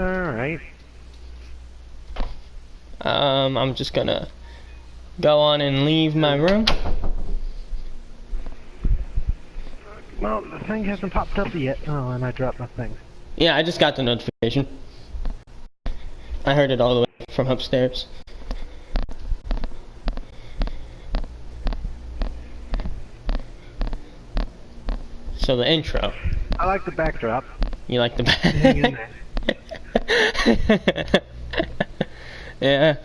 Alright. I'm just gonna go on and leave my room. Well, the thing hasn't popped up yet. Oh, and I dropped my thing. Yeah, I just got the notification. I heard it all the way from upstairs. So the intro. I like the backdrop. You like the Hang in there. Yeah.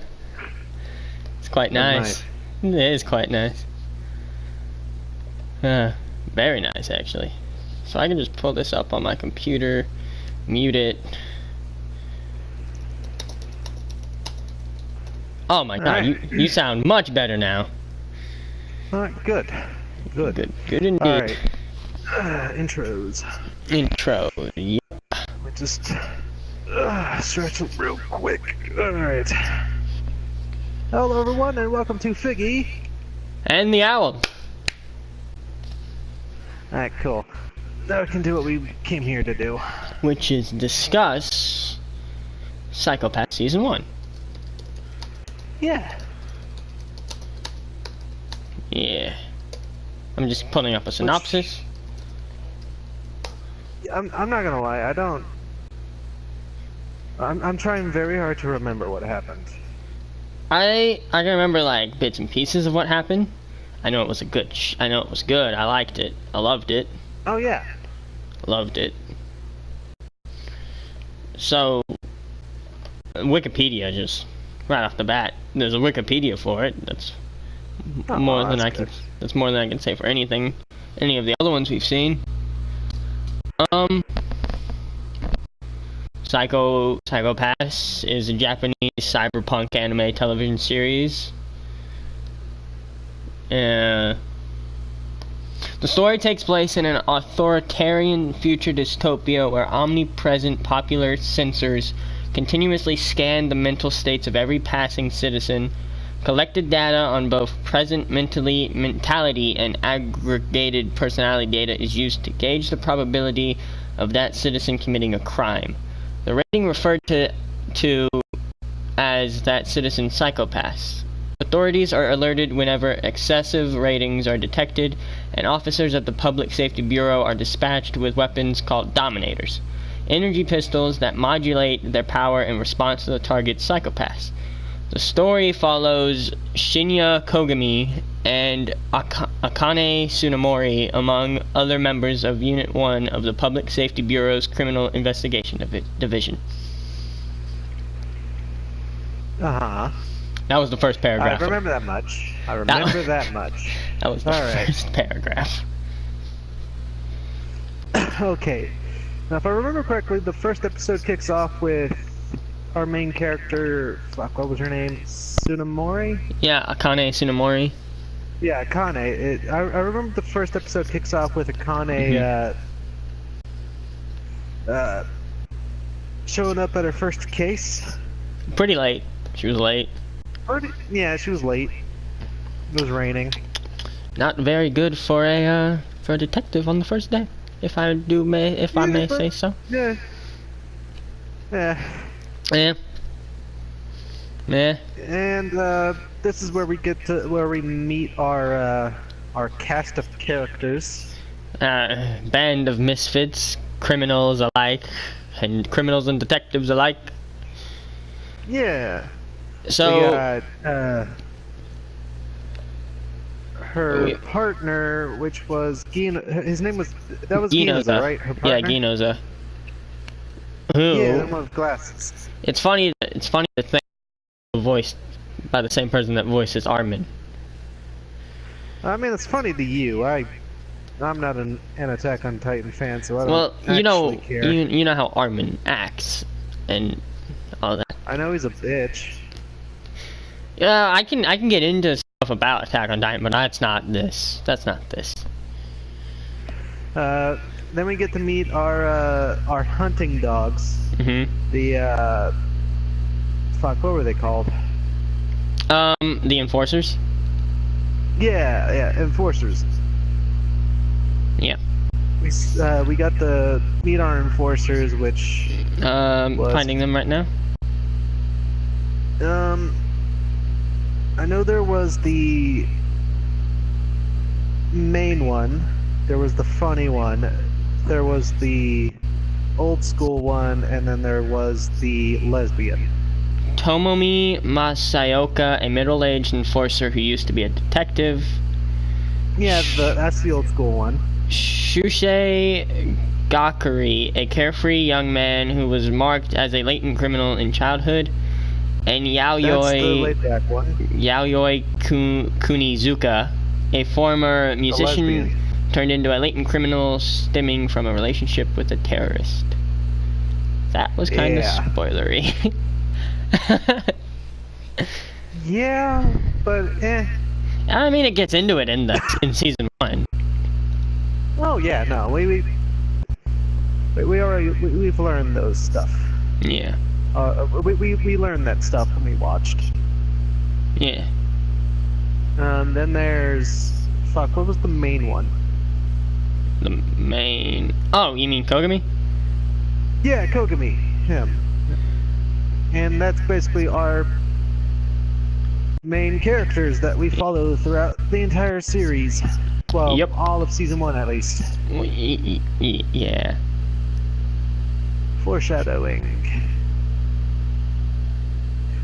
It's quite nice. It is quite nice. Very nice, actually. So I can just pull this up on my computer, mute it. Oh my god, Alright. you sound much better now. Alright, good. Good. Good indeed. Alright. Intros. Intro. Yeah. We just stretch it real quick. Alright. Hello everyone and welcome to Figgy. And the owl. Alright, cool. Now we can do what we came here to do. Which is discuss Psycho-Pass Season 1. Yeah. Yeah. I'm just pulling up a synopsis. I'm not gonna lie, I'm trying very hard to remember what happened. I can remember like bits and pieces of what happened. I know it was I know it was good. I liked it. I loved it. Oh yeah. Loved it. So Wikipedia, just right off the bat, there's a Wikipedia for it. That's more than I can. That's more than I can say for any of the other ones we've seen. Psycho-Pass is a Japanese cyberpunk anime television series. The story takes place in an authoritarian future dystopia where omnipresent popular censors continuously scan the mental states of every passing citizen. Collected data on both present mentality and aggregated personality data is used to gauge the probability of that citizen committing a crime. The rating referred to as that citizen's psychopath. Authorities are alerted whenever excessive ratings are detected, and officers at the Public Safety Bureau are dispatched with weapons called Dominators, energy pistols that modulate their power in response to the target's psychopath. The story follows Shinya Kogami and Akane Tsunemori, among other members of Unit 1 of the Public Safety Bureau's Criminal Investigation Division. Uh-huh. That was the first paragraph. I remember that much. That much. That was the first paragraph. Okay. Now, if I remember correctly, the first episode kicks off with our main character, what was her name? Tsunemori? Yeah, Akane Tsunemori. Yeah, Akane. I remember the first episode kicks off with Akane showing up at her first case. Pretty late. She was late. Yeah, she was late. It was raining. Not very good for a detective on the first day, if I may say so. Yeah. Yeah. Yeah. Yeah. And this is where we meet our cast of characters. Band of misfits, criminals alike, and criminals and detectives alike. Yeah. So we got her partner, which was his name was Ginoza, right? Her partner? Yeah, Ginoza. Yeah, the one with glasses. It's funny to think voiced by the same person that voices Armin. I mean, it's funny to you. I'm not an Attack on Titan fan, so I don't actually care. You know how Armin acts and all that. I know he's a bitch. Yeah, I can get into stuff about Attack on Titan, but that's not this. That's not this. Then we get to meet our hunting dogs. Mm-hmm. The what were they called? The enforcers. Yeah, enforcers. Yeah. We got to meet our enforcers, which Finding them right now. I know there was the main one, there was the funny one, there was the old school one, and then there was the lesbian. Tomomi Masaoka, a middle-aged enforcer who used to be a detective. Yeah, that's the old school one. Shusei Gakuri, a carefree young man who was marked as a latent criminal in childhood. And That's the laid back one. Yaoi Kunizuka, a former musician turned into a latent criminal stemming from a relationship with a terrorist. That was kind of spoilery. Yeah, but I mean, it gets into it in season 1. Oh yeah, no, we've learned those stuff. Yeah. We learned that stuff when we watched. Yeah. Then there's what was the main one? The main. Oh, you mean Kogami? Yeah, Kogami, him. And that's basically our main characters that we follow throughout the entire series. Well, yep. All of season 1 at least. Yeah. Foreshadowing.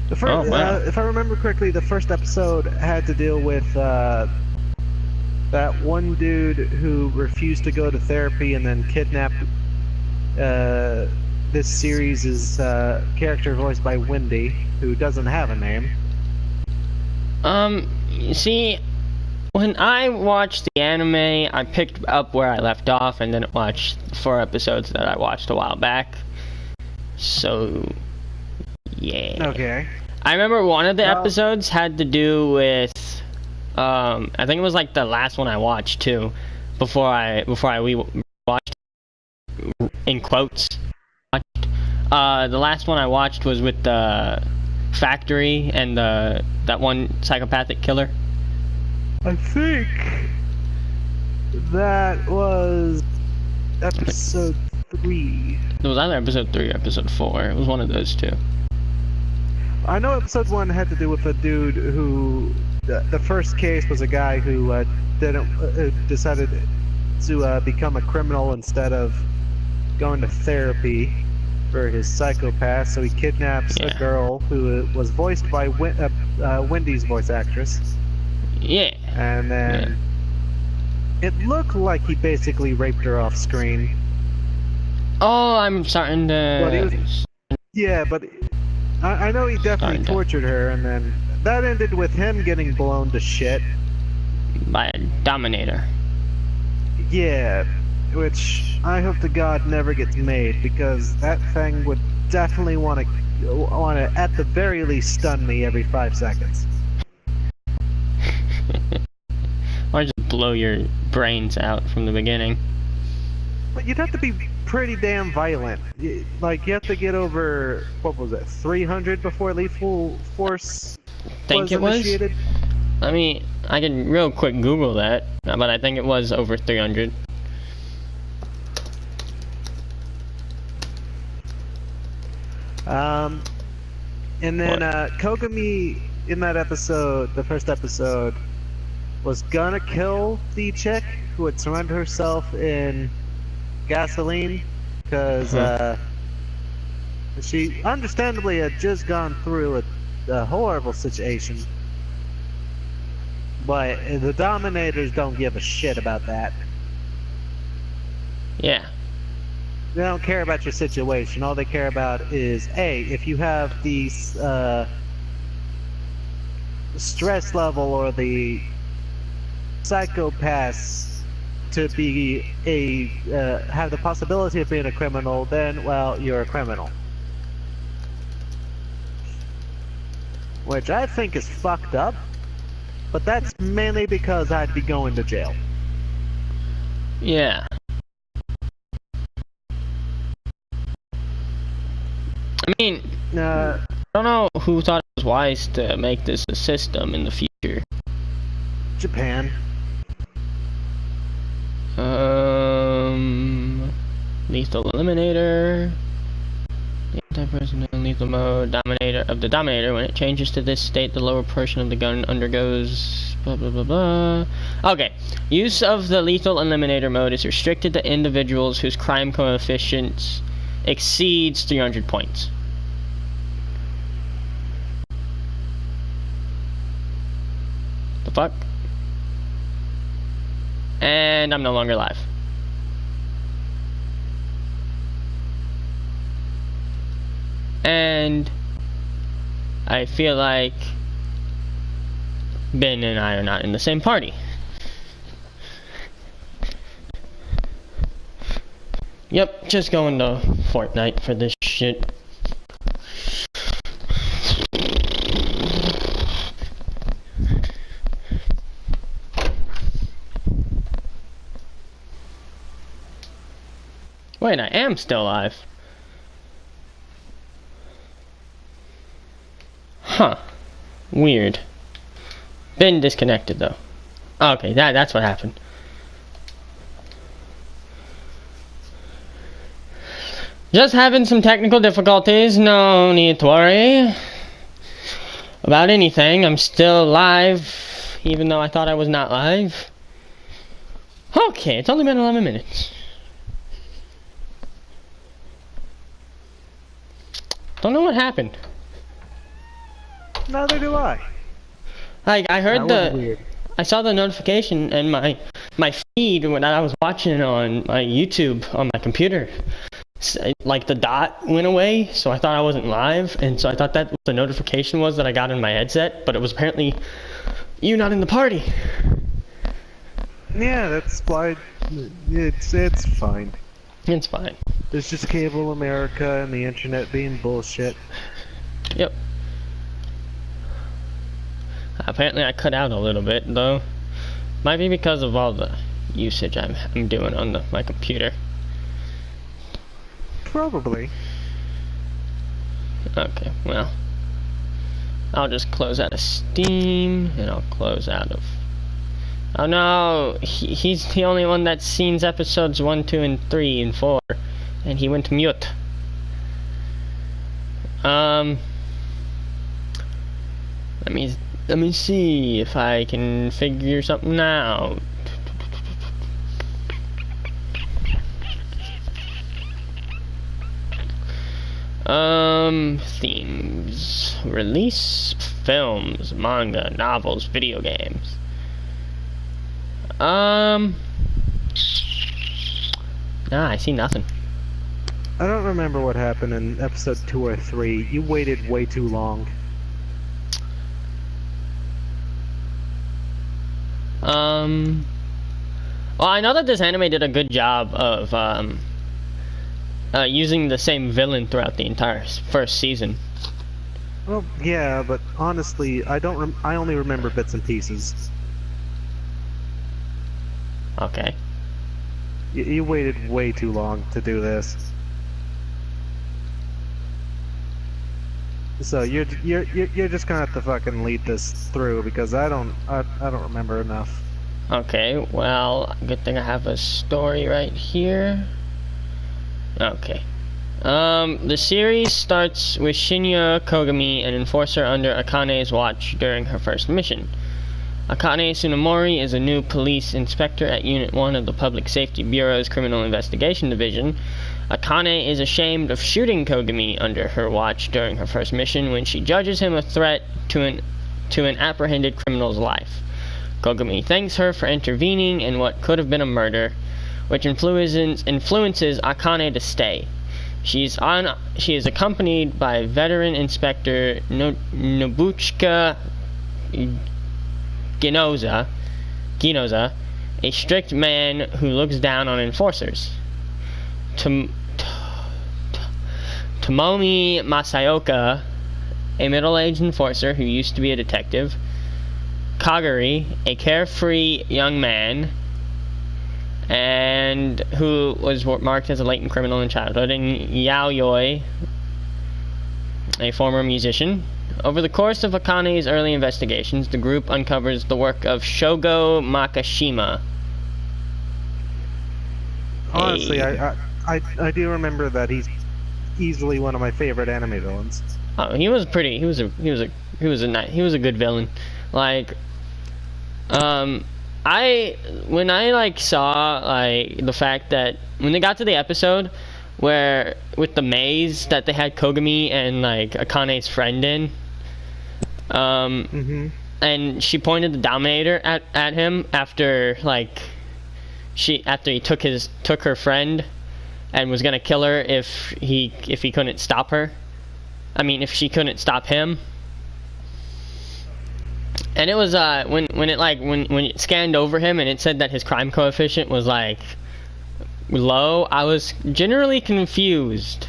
The first, if I remember correctly, the first episode had to deal with that one dude who refused to go to therapy and then kidnapped this series' character voiced by Wendy, who doesn't have a name. See, when I watched the anime, I picked up where I left off and then watched 4 episodes that I watched a while back. So, yeah. Okay. I remember one of the episodes had to do with, I think it was like the last one I watched too, before I watched, in quotes, watched. The last one I watched was with the factory and that one psychopathic killer. I think that was episode 3. It was either episode 3 or episode 4. It was one of those two. I know episode 1 had to do with a dude who... The first case was a guy who decided to become a criminal instead of going to therapy for his psychopath, so he kidnaps a girl who was voiced by Wendy's voice actress. Yeah. And then it looked like he basically raped her off screen. Oh, I'm starting to... But I know he definitely tortured her, and then that ended with him getting blown to shit. By a Dominator. Yeah, which I hope to God never gets made, because that thing would definitely want to, at the very least, stun me every 5 seconds. Or just blow your brains out from the beginning. But you'd have to be pretty damn violent. Like, you have to get over, what was it, 300 before lethal force was initiated? I mean, I can real quick Google that, but I think it was over 300. And then Kogami in that episode, the first episode, was gonna kill the chick who had surrounded herself in gasoline, because she understandably had just gone through a horrible situation. But the Dominators don't give a shit about that. Yeah. They don't care about your situation. All they care about is, A, if you have the stress level or the psychopaths to be have the possibility of being a criminal, then, well, you're a criminal. Which I think is fucked up, but that's mainly because I'd be going to jail. Yeah. I mean, I don't know who thought it was wise to make this a system in the future. Japan. Lethal Eliminator. multi-person in lethal mode of the Dominator. When it changes to this state, the lower portion of the gun undergoes blah blah blah blah. Okay. Use of the lethal eliminator mode is restricted to individuals whose crime coefficients exceeds 300 points. The fuck? And I'm no longer live. And I feel like Ben and I are not in the same party. Yep, just going to Fortnite for this shit. Wait, I am still alive. Huh. Weird. Been disconnected though. Okay, that's what happened. Just having some technical difficulties, no need to worry about anything. I'm still live, even though I thought I was not live. Okay, it's only been 11 minutes. Don't know what happened. Neither do I. Like, I heard I saw the notification and my feed when I was watching on my YouTube on my computer. Like the dot went away, so I thought I wasn't live, and so I thought that what the notification was that I got in my headset, but it was apparently you not in the party. Yeah, that's why it's fine. It's fine. It's just cable America and the internet being bullshit. Yep. Apparently I cut out a little bit though. Might be because of all the usage I'm doing on my computer. Probably. Okay, well, I'll just close out of Steam, and I'll close out of... Oh no, he's the only one that's seen episodes 1, 2, and 3, and 4, and he went mute. Let me see if I can figure something out. Themes. Release films, manga, novels, video games. Nah, I see nothing. I don't remember what happened in episode 2 or 3. You waited way too long. Well, I know that this anime did a good job of, using the same villain throughout the entire first season. Well, yeah, but honestly, I only remember bits and pieces. Okay. You waited way too long to do this. So you're just gonna have to fucking lead this through because I don't remember enough. Okay, well, good thing I have a story right here. Okay. The series starts with Shinya Kogami, an enforcer under Akane's watch during her first mission. Akane Tsunemori is a new police inspector at Unit 1 of the Public Safety Bureau's Criminal Investigation Division. Akane is ashamed of shooting Kogami under her watch during her first mission when she judges him a threat to an apprehended criminal's life. Kogami thanks her for intervening in what could have been a murder, which influences Akane to stay. She is accompanied by veteran Inspector Nobuchika Ginoza, a strict man who looks down on enforcers. Tomomi Masaoka, a middle-aged enforcer who used to be a detective. Kagari, a carefree young man and who was marked as a latent criminal in childhood, and Yaoi, a former musician. Over the course of Akane's early investigations, the group uncovers the work of Shogo Makishima. Honestly, I do remember that he's easily one of my favorite anime villains. Oh, he was pretty. He was a good villain. Like, when I like saw like the fact that when they got to the episode where with the maze that they had Kogami and like Akane's friend in, and she pointed the Dominator at him after like after he took her friend and was gonna kill her if he couldn't stop her. I mean, if she couldn't stop him. And it was when it scanned over him and it said that his crime coefficient was like low, I was generally confused.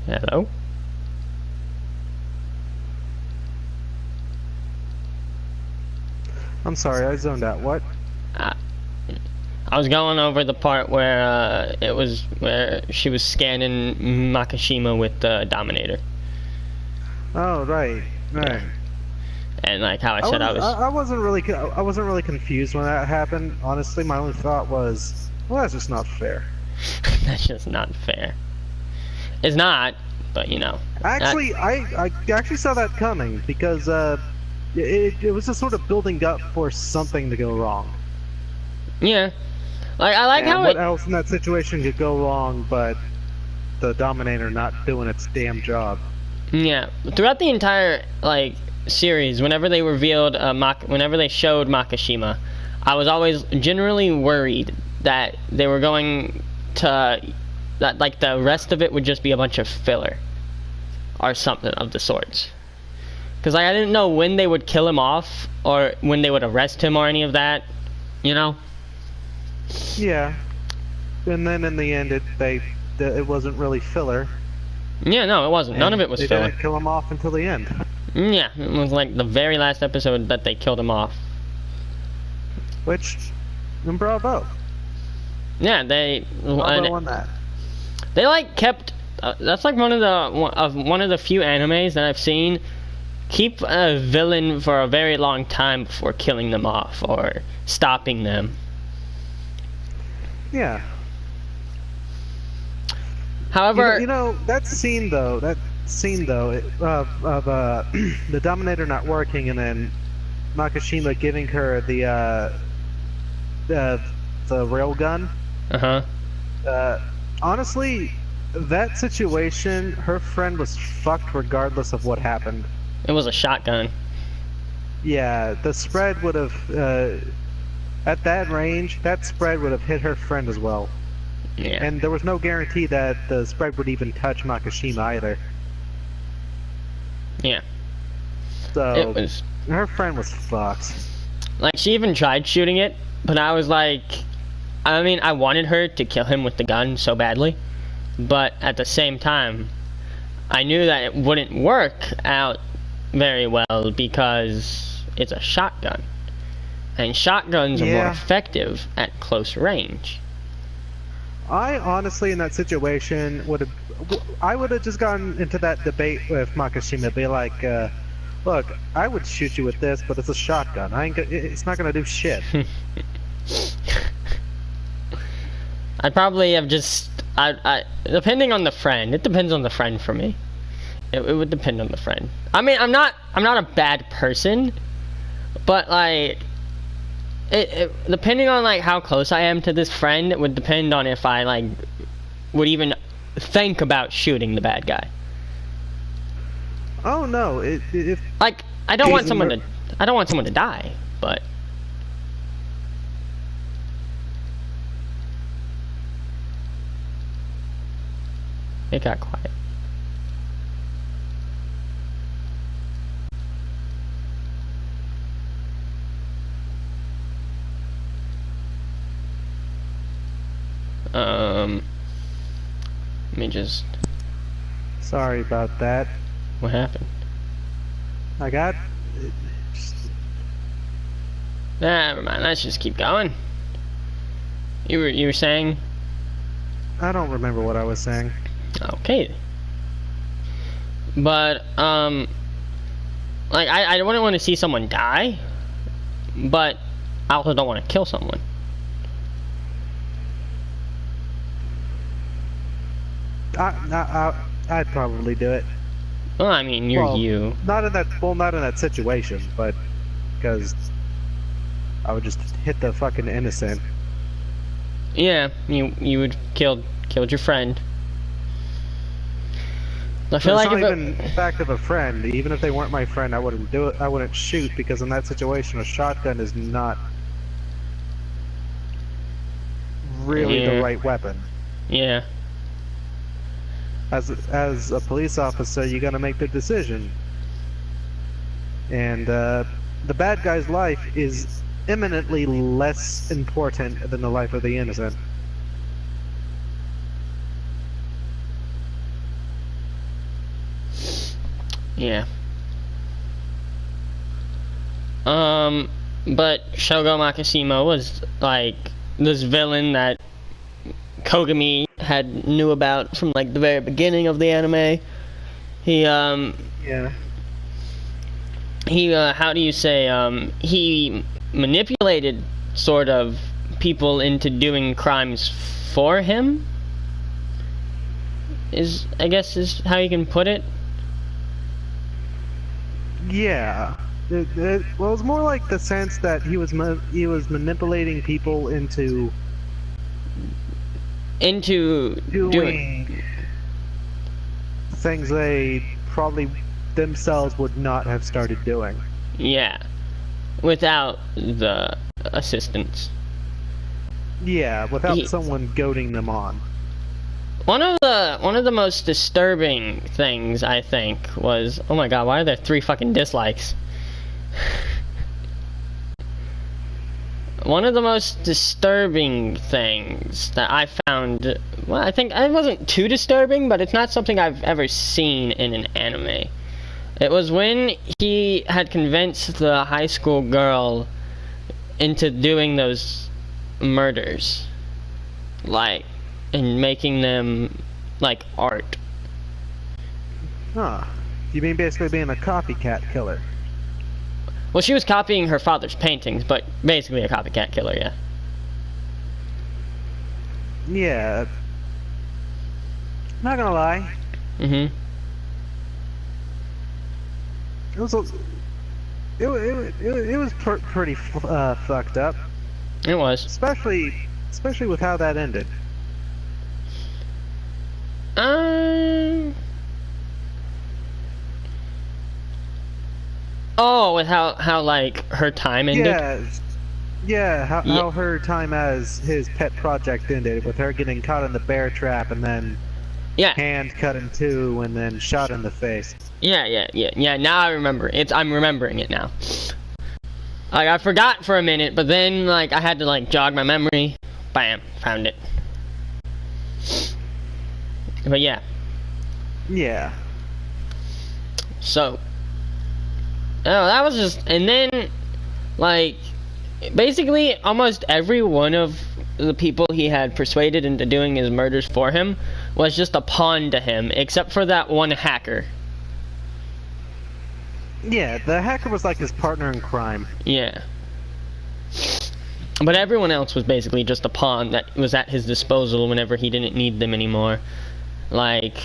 Hello? I'm sorry, I zoned out. What? I was going over the part where where she was scanning Makishima with the Dominator. Oh, right. Yeah. And like how I said, I wasn't really confused when that happened. Honestly, my only thought was, well, that's just not fair. That's just not fair. It's not, but you know. Actually, I actually saw that coming because it was just sort of building up for something to go wrong. Yeah. Like I like how what else in that situation could go wrong but the Dominator not doing its damn job. Yeah. Throughout the entire like series, whenever they revealed whenever they showed Makishima, I was always generally worried that they were going to that like the rest of it would just be a bunch of filler or something of the sorts. Because like, I didn't know when they would kill him off or when they would arrest him or any of that, you know? Yeah. And then in the end, it wasn't really filler. Yeah, no, it wasn't. None of it was they filler. They didn't kill him off until the end. Yeah, it was like the very last episode that they killed him off. Which, bravo. Yeah, bravo on that. They like kept. That's like one of the few animes that I've seen keep a villain for a very long time before killing them off or stopping them. Yeah. However, you know that scene though of the Dominator not working and then Makishima giving her the railgun. Honestly, that situation, her friend was fucked regardless of what happened. It was a shotgun. Yeah, the spread would have at that range, that spread would have hit her friend as well. Yeah. And there was no guarantee that the spread would even touch Makishima either. Yeah. So her friend was fucked. Like she even tried shooting it, but I was like, I mean, I wanted her to kill him with the gun so badly, but at the same time, I knew that it wouldn't work out very well because it's a shotgun. And shotguns are more effective at close range. I honestly, in that situation, would have just gotten into that debate with Makishima, be like, look, I would shoot you with this, but it's a shotgun. It's not gonna do shit. I'd probably have just, depending on the friend. It depends on the friend for me. It would depend on the friend. I mean, I'm not a bad person, but like, depending on like how close I am to this friend, it would depend on if I like would even think about shooting the bad guy. Oh no! Like I don't want someone to die, but it got quiet. Let me just... Sorry about that. What happened? I got... Never mind, let's just keep going. You were saying? I don't remember what I was saying. Okay. But like I wouldn't want to see someone die, but I also don't want to kill someone. I'd probably do it. Well, I mean, you're you. Not in that situation, but because I would just hit the fucking innocent. Yeah, you would killed your friend. I feel like it's not even the fact of a friend. Even if they weren't my friend, I wouldn't do it. I wouldn't shoot because in that situation, a shotgun is not really the right weapon. Yeah. As a police officer, you gotta make the decision. And the bad guy's life is eminently less important than the life of the innocent. Yeah. But Shogo Makishima was like this villain that Kogami knew about from like the very beginning of the anime. He how do you say, he manipulated sort of people into doing crimes for him, I guess is how you can put it. Yeah. Well, it's more like the sense that he was manipulating people into doing things they probably themselves would not have started doing. Yeah, without the assistance. Yeah, without someone goading them on. One of the most disturbing things, I think, was, oh my god, why are there 3 fucking dislikes? One of the most disturbing things that I found, well, I think it wasn't too disturbing, but it's not something I've ever seen in an anime. It was when he had convinced the high school girl into doing those murders, like, and making them like art. Huh. You mean basically being a copycat killer? Well, she was copying her father's paintings, but basically a copycat killer, yeah. Yeah. Not gonna lie. Mm-hmm. It was pretty fucked up. It was. Especially with how that ended. Oh, with how like her time ended? Yeah, how her time as his pet project ended, with her getting caught in the bear trap and then hand cut in 2 and then shot in the face. Yeah, now I remember. I'm remembering it now. Like, I forgot for a minute, but then, like, I had to, like, jog my memory. Bam, found it. But yeah. Yeah. So. Oh, that was just, and then, like, basically almost every one of the people he had persuaded into doing his murders for him was just a pawn to him, except for that one hacker. Yeah, the hacker was like his partner in crime. Yeah. But everyone else was basically just a pawn that was at his disposal whenever he didn't need them anymore. Like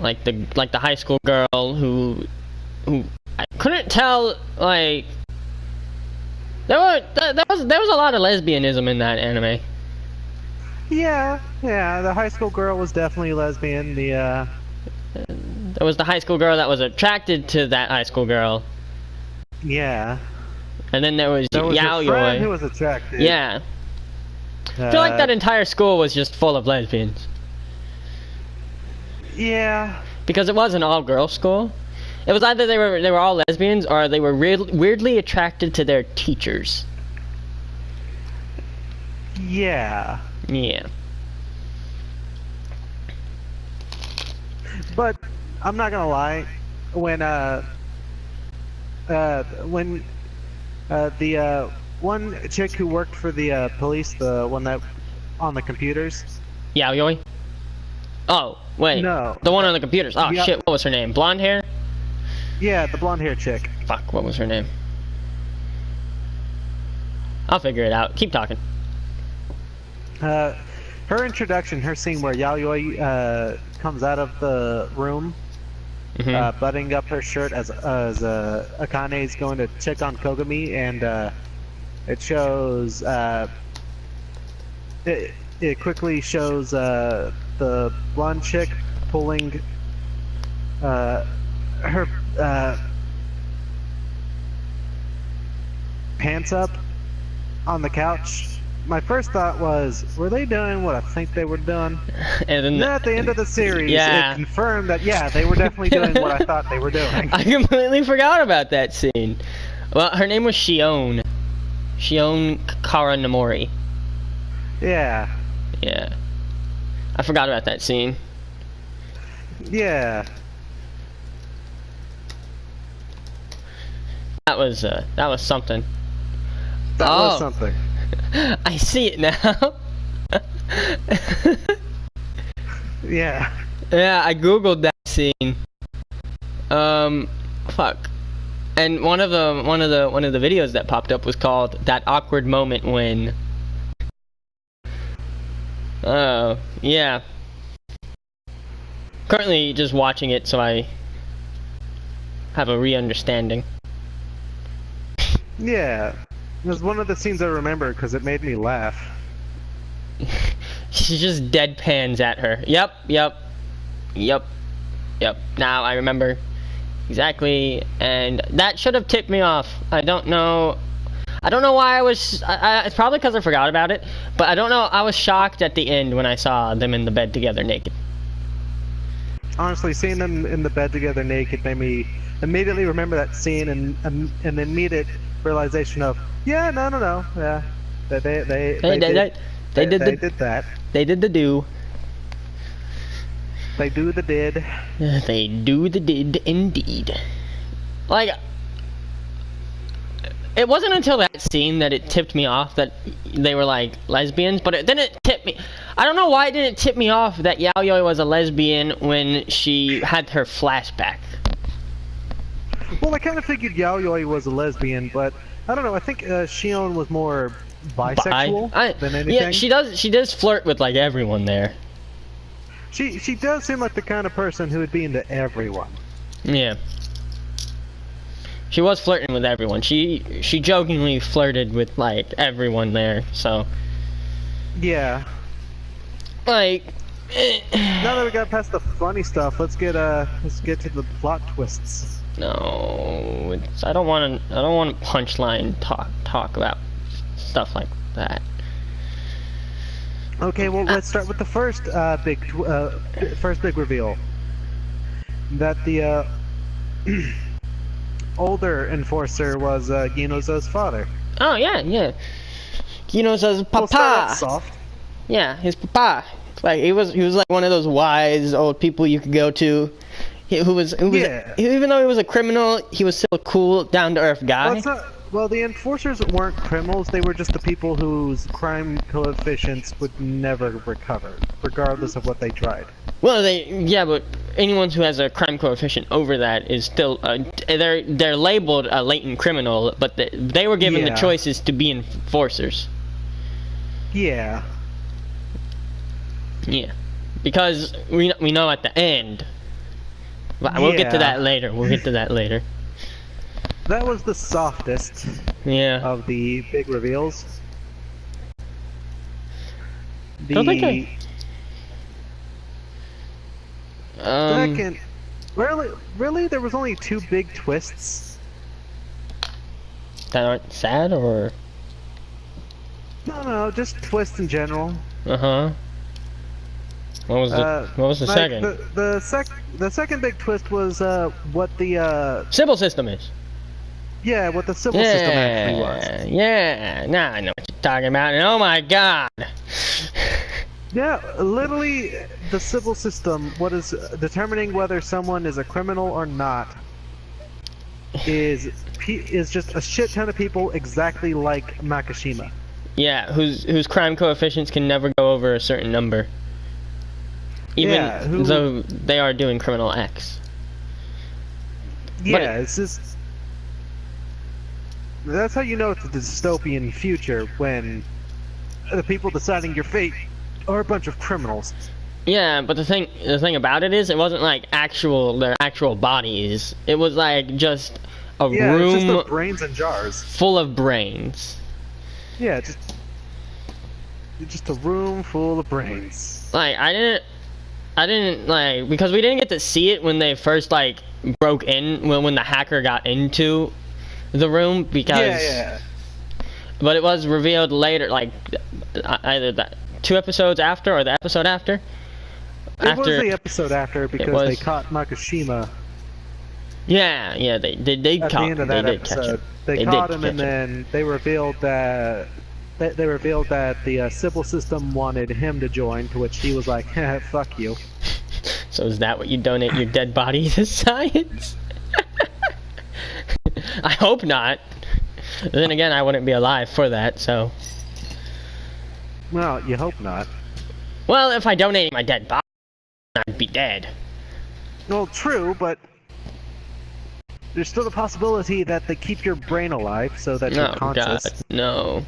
the high school girl who I couldn't tell, like, there was a lot of lesbianism in that anime. Yeah, the high school girl was definitely lesbian. There was the high school girl that was attracted to that high school girl. Yeah. And then there was Yaoi, who was attracted. Yeah. I feel like that entire school was just full of lesbians. Yeah. Because it was an all-girls school. It was either they were all lesbians or they were weirdly attracted to their teachers. Yeah. Yeah. But I'm not gonna lie, when the one chick who worked for the police, the one that on the computers. Yaoi? Oh, Wait. No. The one on the computers. Oh Yeah. shit, what was her name? Blonde hair? Yeah, the blonde hair chick. Fuck, what was her name? I'll figure it out. Keep talking. Her introduction, her scene where Yayoi comes out of the room, buttoning up her shirt as Akane is going to check on Kogami, and it shows it quickly shows the blonde chick pulling her pants up on the couch. My first thought was, were they doing what I think they were doing? And then At the end of the series, Yeah. it confirmed that, yeah, they were definitely doing what I thought they were doing. I completely forgot about that scene. Well, her name was Shion. Shion Karanomori. Yeah. Yeah. I forgot about that scene. Yeah. That was something. That was something. I see it now. Yeah. Yeah, I googled that scene. Fuck. And one of the videos that popped up was called "That Awkward Moment When." Oh, yeah. Currently just watching it so I have a re-understanding. Yeah. It was one of the scenes I remember because it made me laugh. She just deadpans at her. Yep. Now I remember exactly, and that should have tipped me off. I don't know why I was. It's probably because I forgot about it, but I don't know. I was shocked at the end when I saw them in the bed together naked. Honestly, seeing them in the bed together naked made me immediately remember that scene and an immediate realization of, yeah, no, yeah, they did that. They did the do. They do the did. They do the did indeed. Like, it wasn't until that scene that it tipped me off that they were like lesbians, but then it tipped me. I don't know why it didn't tip me off that Yayoi was a lesbian when she had her flashback. Well, I kind of figured Yayoi was a lesbian, but I don't know. I think Shion was more bisexual than anything. Yeah, she does flirt with like everyone there. She does seem like the kind of person who would be into everyone. Yeah. She was flirting with everyone. She jokingly flirted with like everyone there. So. Yeah. Like. Now that we got past the funny stuff, let's get to the plot twists. No, I don't want punchline talk about stuff like that. Okay, well, let's start with the first big reveal. That the older enforcer was Ginoza's father. Oh yeah. Ginoza's papa. We'll start off soft. Yeah, his papa. Like he was like one of those wise old people you could go to. Who was Yeah. Even though he was a criminal, he was still a cool, down-to-earth guy. Well, the enforcers weren't criminals. They were just the people whose crime coefficients would never recover, regardless of what they tried. Well, but anyone who has a crime coefficient over that is still they're labeled a latent criminal, but they were given the choices to be enforcers. Yeah. Yeah, because we know at the end. We'll get to that later. That was the softest of the big reveals. Second, really, there was only 2 big twists. That aren't sad, or? No, just twists in general. What was the second? The second big twist was what the Sybil system is. Yeah, what the Sybil system actually was. Yeah, now I know what you're talking about, and oh my god! Yeah, literally, the Sybil system, what is determining whether someone is a criminal or not, is just a shit ton of people exactly like Makishima. Yeah, whose crime coefficients can never go over a certain number. Even though they are doing Criminal X. Yeah, it's just... That's how you know it's a dystopian future, when the people deciding your fate are a bunch of criminals. Yeah, but the thing about it is, it wasn't like their actual bodies. It was like just a room it's just their brains in jars. Full of brains. Yeah, just a room full of brains. Like I didn't like, because we didn't get to see it when they first like broke in, when the hacker got into the room, because but it was revealed later, like either that 2 episodes after or the episode after. It was the episode after, because they caught Makishima. Yeah, they at caught the end of that episode. They caught him, and then they revealed that the civil system wanted him to join, to which he was like, "Fuck you." So is that what you donate your dead body to science? I hope not. Then again, I wouldn't be alive for that, so. Well, you hope not. Well, if I donated my dead body, I'd be dead. Well, true, but there's still the possibility that they keep your brain alive so that you're conscious. God, no.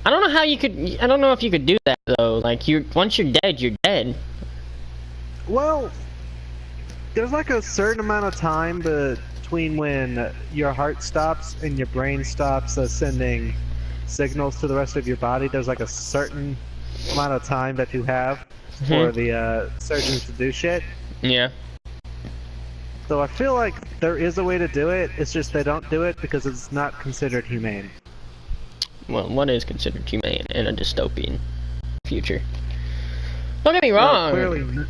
I don't know how you could. I don't know if you could do that though. Like once you're dead, you're dead. Well, there's like a certain amount of time between when your heart stops and your brain stops sending signals to the rest of your body. There's like a certain amount of time that you have for the surgeons to do shit. Yeah. So I feel like there is a way to do it. It's just they don't do it because it's not considered humane. Well, what is considered humane in a dystopian future? Don't get me wrong.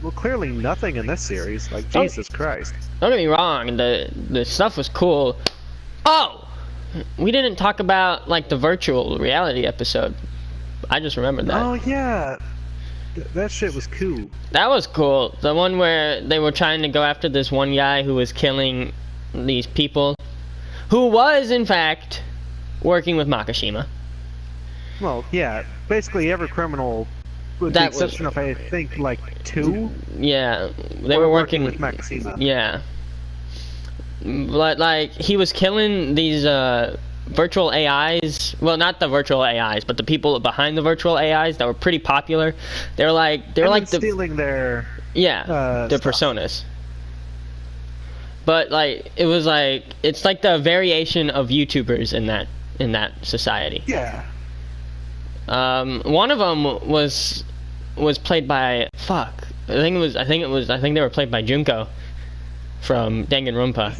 Well, clearly nothing in this series. Like, Jesus Christ. Don't get me wrong. The stuff was cool. Oh, we didn't talk about like the virtual reality episode. I just remembered that. Oh yeah, that shit was cool. That was cool. The one where they were trying to go after this one guy who was killing these people, who was in fact working with Makishima. Well, yeah, basically every criminal, with the exception of I think like 2. Yeah, they were working with Makishima. Yeah, but like he was killing these virtual AIs. Well, not the virtual AIs, but the people behind the virtual AIs that were pretty popular. They were like stealing their their personas. But like it was like it's like the variation of YouTubers in that society. Yeah. One of them was played by I think they were played by Junko from Danganronpa.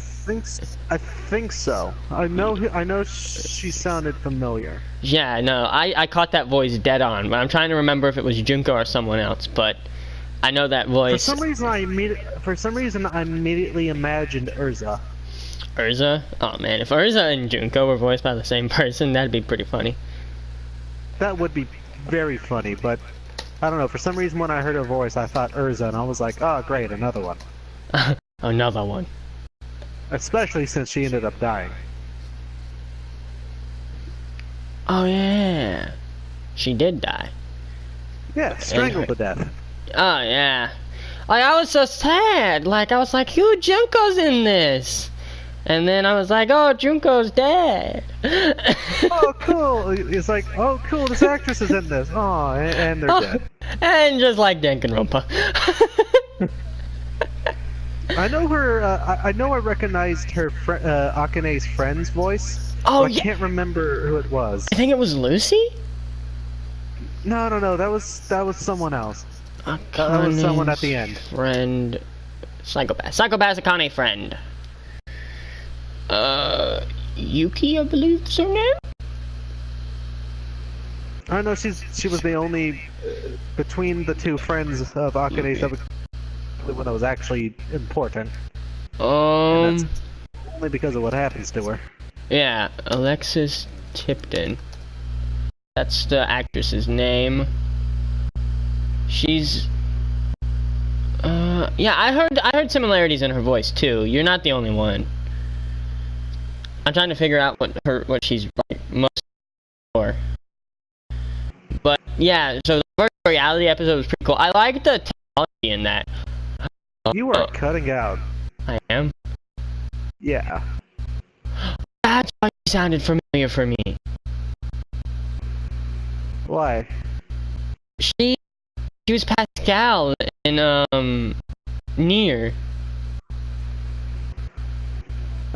I think so. I know she sounded familiar. Yeah, no, I caught that voice dead on, but I'm trying to remember if it was Junko or someone else, but I know that voice. For some reason I immediately imagined Urza. Urza? Oh man, if Urza and Junko were voiced by the same person, that'd be pretty funny. That would be very funny, but I don't know, for some reason when I heard her voice I thought Urza, and I was like, oh great, another one. Another one. Especially since she ended up dying. Oh yeah, she did die. Yeah, strangled to death. Oh yeah, like I was so sad. Like I was like, "Who Junko's in this?" And then I was like, "Oh, Junko's dead." Oh cool! It's like, oh cool, this actress is in this. Oh, and they're dead. And just like Danganronpa. I know her. I know I recognized her Akane's friend's voice. Oh I can't remember who it was. I think it was Lucy. No, that was someone else. Akane's that was someone at the end. Friend, Psycho-Pass Akane friend. Yuki, I believe is her name. I know she was the only between the two friends of Akane's that was the one that was actually important. And that's only because of what happens to her. Yeah, Alexis Tipton. That's the actress's name. She's yeah, I heard similarities in her voice too. You're not the only one. I'm trying to figure out what she's like most for. But yeah, so the reality episode was pretty cool. I like the technology in that. You are cutting out. I am. Yeah. That's why you sounded familiar for me. Why? She was Pascal in Nier.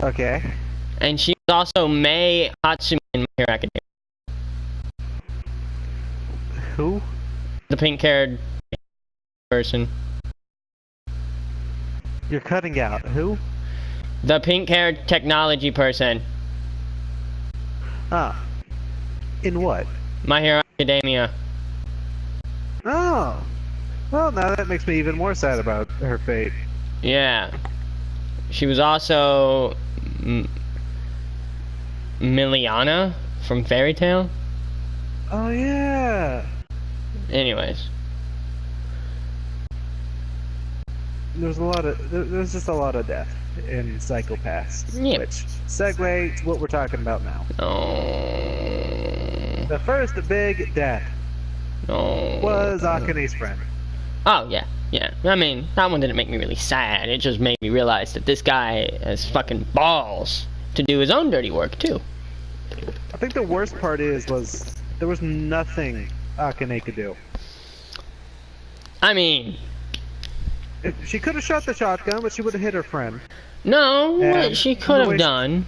Okay. And she was also Mei Hatsumi in My Hero Academia. Who? The pink-haired person. You're cutting out. Who? The pink-haired technology person. Ah. In what? My Hero Academia. Oh. Well, now that makes me even more sad about her fate. Yeah. She was also Miliana from Fairy Tail. Oh yeah. Anyways. There's just a lot of death in Psychopaths. Yep. Which segue to what we're talking about now. No. The first big death No. was Akane's friend. Oh, yeah. Yeah. I mean, that one didn't make me really sad. It just made me realize that this guy has fucking balls to do his own dirty work, too. I think the worst part was there was nothing Akane could do. I mean... She could have shot the shotgun, but she would have hit her friend. No, what And she could the have way done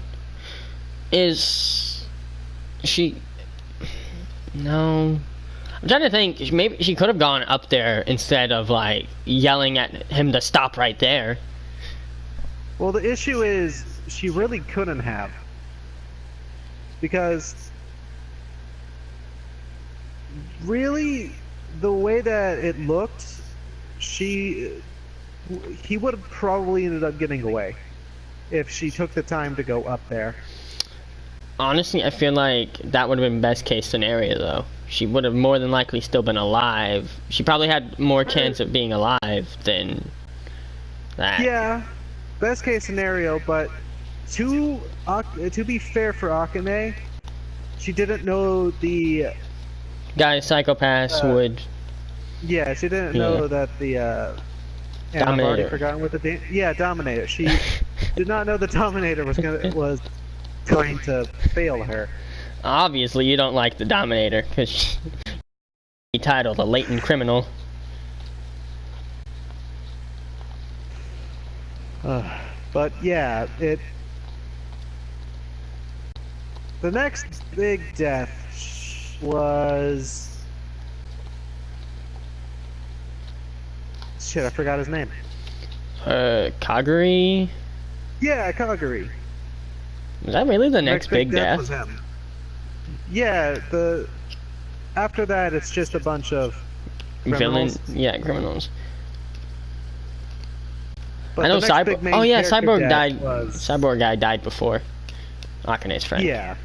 is... No... I'm trying to think, maybe she could have gone up there instead of, like, yelling at him to stop right there. Well, the issue is, she really couldn't have. Because... really, the way that it looked, he would have probably ended up getting away. If she took the time to go up there. Honestly, I feel like that would have been best case scenario, though. She would have more than likely still been alive. She probably had more chance of being alive than that. Yeah, best case scenario, but to be fair for Akane, she didn't know the... Guys, Psychopaths would... Yeah, she didn't know that the... I've already Dominator. forgotten what the... Yeah, Dominator. She did not know the Dominator was going to fail her. Obviously, you don't like the Dominator, because he titled a latent criminal. But yeah, the next big death was... Shit, I forgot his name. Kaguri? Yeah, Kaguri. Was that really the next big death? was him. Yeah, after that it's just a bunch of criminals. Criminals. But I know the next big Cyborg. main Oh yeah, character Cyborg death died. was- Cyborg guy died before Akane's friend. Yeah.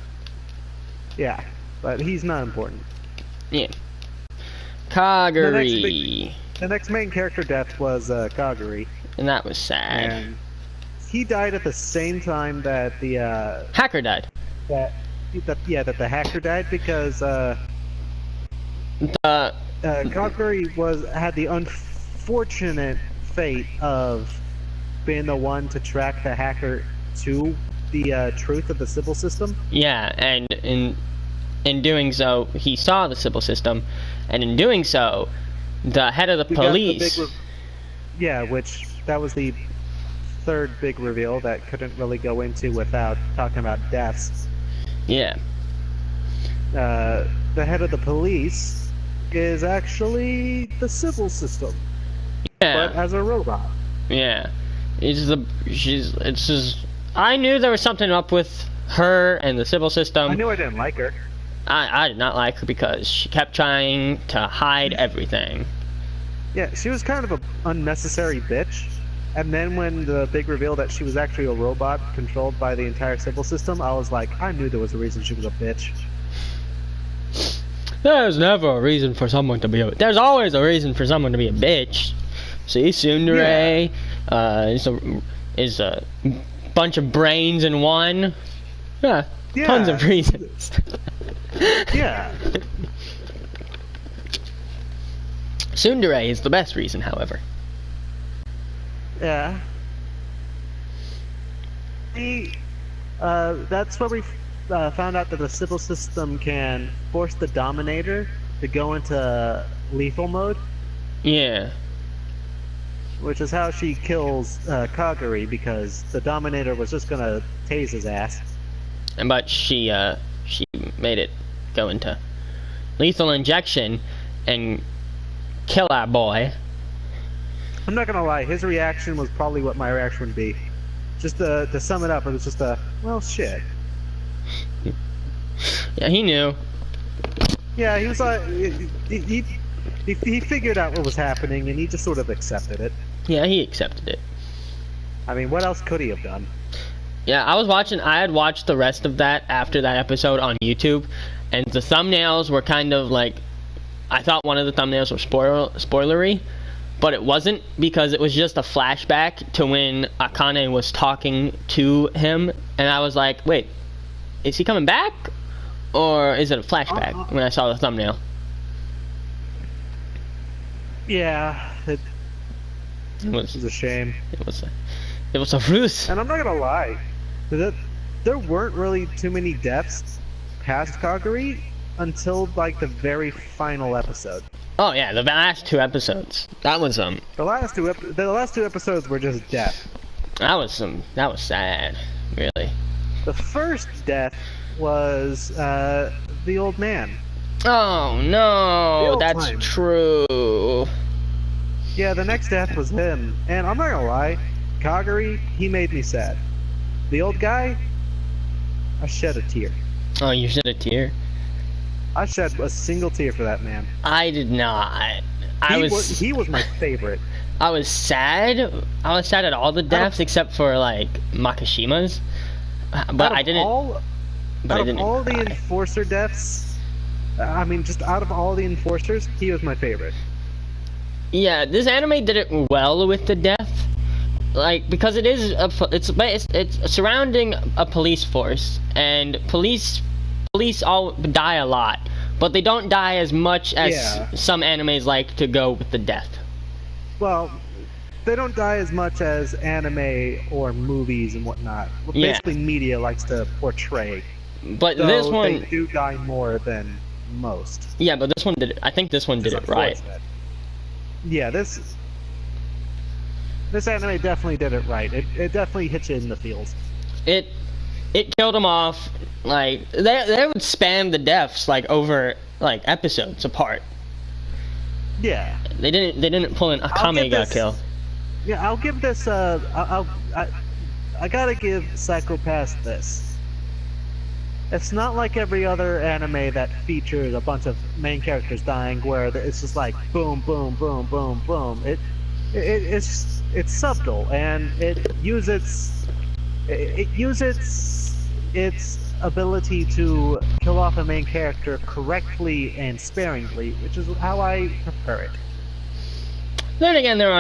Yeah, but he's not important. Yeah. Kaguri. The next main character death was Kaguri, And that was sad. and he died at the same time that the Hacker died. that the hacker died, because Kaguri had the unfortunate fate of being the one to track the hacker to the truth of the Sibyl system. Yeah, and in doing so, he saw the Sibyl system, and in doing so, the head of the We got the police. which that was the third big reveal that couldn't really go into without talking about deaths. Yeah. The head of the police is actually the Sibyl system, Yeah. but as a robot. Yeah. I knew there was something up with her and the Sibyl system. I knew I didn't like her. I did not like her because she kept trying to hide everything. Yeah, she was kind of an unnecessary bitch. And then when the big reveal that she was actually a robot controlled by the entire Sibyl system, I was like, I knew there was a reason she was a bitch. There's never a reason for someone to be a... There's always a reason for someone to be a bitch. See, Tsundere is a bunch of brains in one. Yeah, tons of reasons. Yeah. Tsundere is the best reason, however. Yeah. That's where we found out that the civil system can force the Dominator to go into lethal mode, Yeah. which is how she kills Kagari, because the Dominator was just gonna tase his ass. But she made it go into lethal injection and kill our boy. I'm not gonna lie, his reaction was probably what my reaction would be. Just to sum it up, it was just well, shit. Yeah, he knew. Yeah, he was like, he figured out what was happening, and he just sort of accepted it. Yeah, he accepted it. I mean, what else could he have done? Yeah, I had watched the rest of that after that episode on YouTube, and the thumbnails were kind of like, I thought one of the thumbnails was spoilery, but it wasn't, because it was just a flashback to when Akane was talking to him, and I was like, wait, is he coming back? Or is it a flashback when I saw the thumbnail? Yeah, it was a shame. It was a ruse. And I'm not gonna lie, there weren't really too many deaths past Kagari until like the very final episode. Oh yeah, the last 2 episodes. That was The last two episodes were just death. that was sad, really. The first death was the old man. Oh no, that's time. true. Yeah, the next death was him, and I'm not gonna lie, Kagari, he made me sad. The old guy, I shed a tear. Oh, you shed a tear? I shed a single tear for that man. I did not. He was my favorite. I was sad. I was sad at all the deaths except for like Makishima's. But I didn't. All the enforcer deaths, I mean, just out of all the enforcers, he was my favorite. Yeah, this anime did it well with the death, like, because it's surrounding a police force, and police all die a lot, but they don't die as much as some animes like to go with the death. Well, they don't die as much as anime or movies and whatnot. Basically, media likes to portray. But this one, they do die more than most. Yeah, but this one did it. I think this one did it right. Yeah, this anime definitely did it right. It definitely hits you in the feels. It killed them off. Like they would span the deaths like over like episodes apart. Yeah. They didn't pull an Akame ga kill. Yeah, I'll give this I gotta give Psycho-Pass this. It's not like every other anime that features a bunch of main characters dying, where it's just like boom, boom, boom, boom, boom. It's subtle, and it uses its ability to kill off a main character correctly and sparingly, which is how I prefer it. Then again, there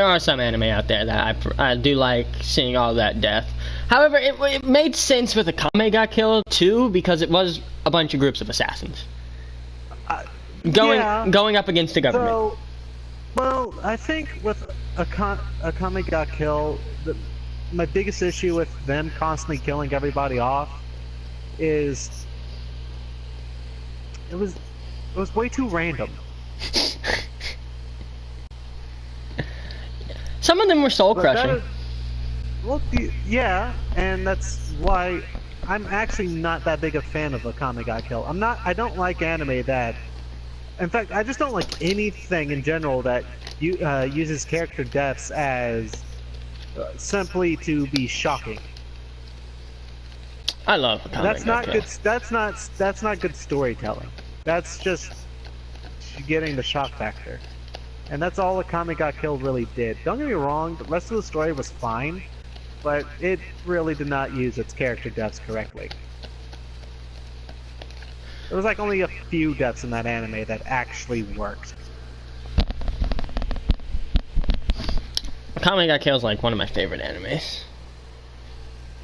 are some anime out there that I do like seeing all that death. However, it made sense with Akame ga Kill too, because it was a bunch of groups of assassins going up against the government. So, well, I think with Akame ga Kill, my biggest issue with them constantly killing everybody off is it was way too random. Some of them were soul crushing. Well, yeah, and that's why I'm actually not that big a fan of Akame ga Kill. I don't like anime that. In fact, I just don't like anything in general that uses character deaths as simply to be shocking. I love Akame That's ga not Kill. good. That's not good storytelling. That's just getting the shock factor. And that's all Akame ga Kill really did. Don't get me wrong, the rest of the story was fine, but it really did not use its character deaths correctly. There was like only a few deaths in that anime that actually worked. Akame ga Kill is like one of my favorite animes.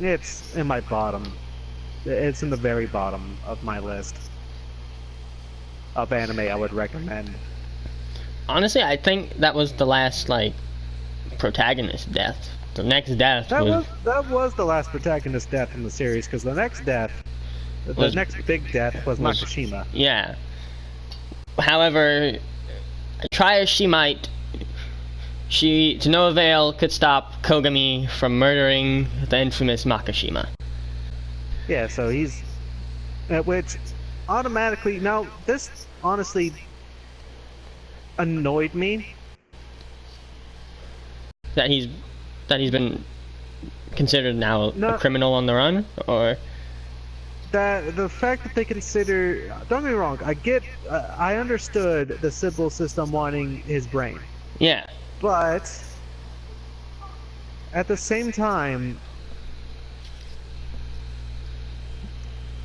It's in my bottom. It's in the very bottom of my list of anime I would recommend. honestly, I think that was the last like protagonist death. The next death that was the last protagonist death in the series, because the next death, the next big death was Makishima. Yeah. However, try as she might, she to no avail could stop Kogami from murdering the infamous Makishima. Yeah, so he's, which automatically, now this honestly annoyed me. That he's been considered now a criminal on the run, or that the fact that they consider, don't get me wrong, I understood the Sibyl system wanting his brain. Yeah. But at the same time,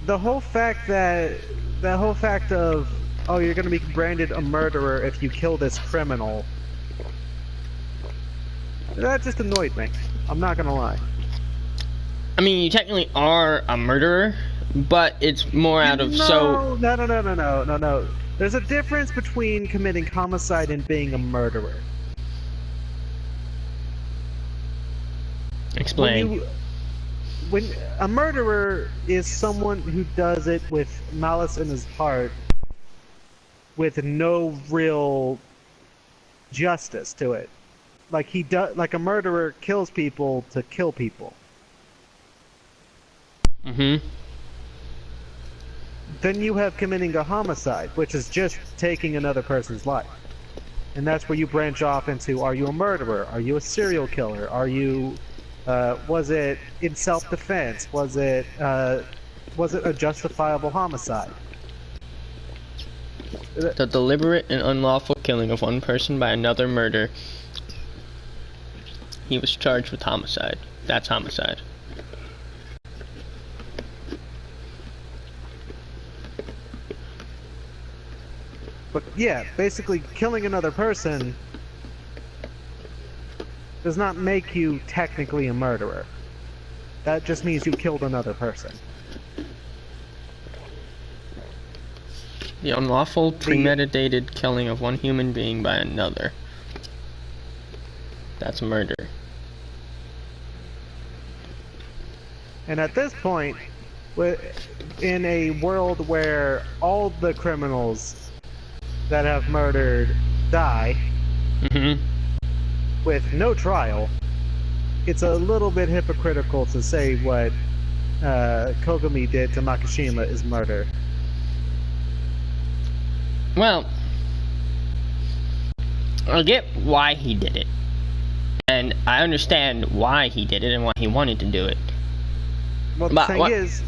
the whole fact of, oh, you're gonna be branded a murderer if you kill this criminal, that just annoyed me. I'm not gonna lie. I mean, you technically are a murderer, but it's more out of No. There's a difference between committing homicide and being a murderer. Explain. When a murderer is someone who does it with malice in his heart, with no real justice to it. Like a murderer kills people to kill people. Mm-hmm. Then you have committing a homicide, which is just taking another person's life. And that's where you branch off into, are you a murderer? Are you a serial killer? Are you, was it in self-defense? Was it a justifiable homicide? The deliberate and unlawful killing of one person by another murder. He was charged with homicide. That's homicide. But yeah, basically killing another person does not make you technically a murderer. That just means you killed another person. The unlawful, premeditated killing of one human being by another. That's murder. And at this point, in a world where all the criminals that have murdered die, with no trial, it's a little bit hypocritical to say what Kogami did to Makishima is murder. Well, I get why he did it. And I understand why he did it and why he wanted to do it. Well, the thing is,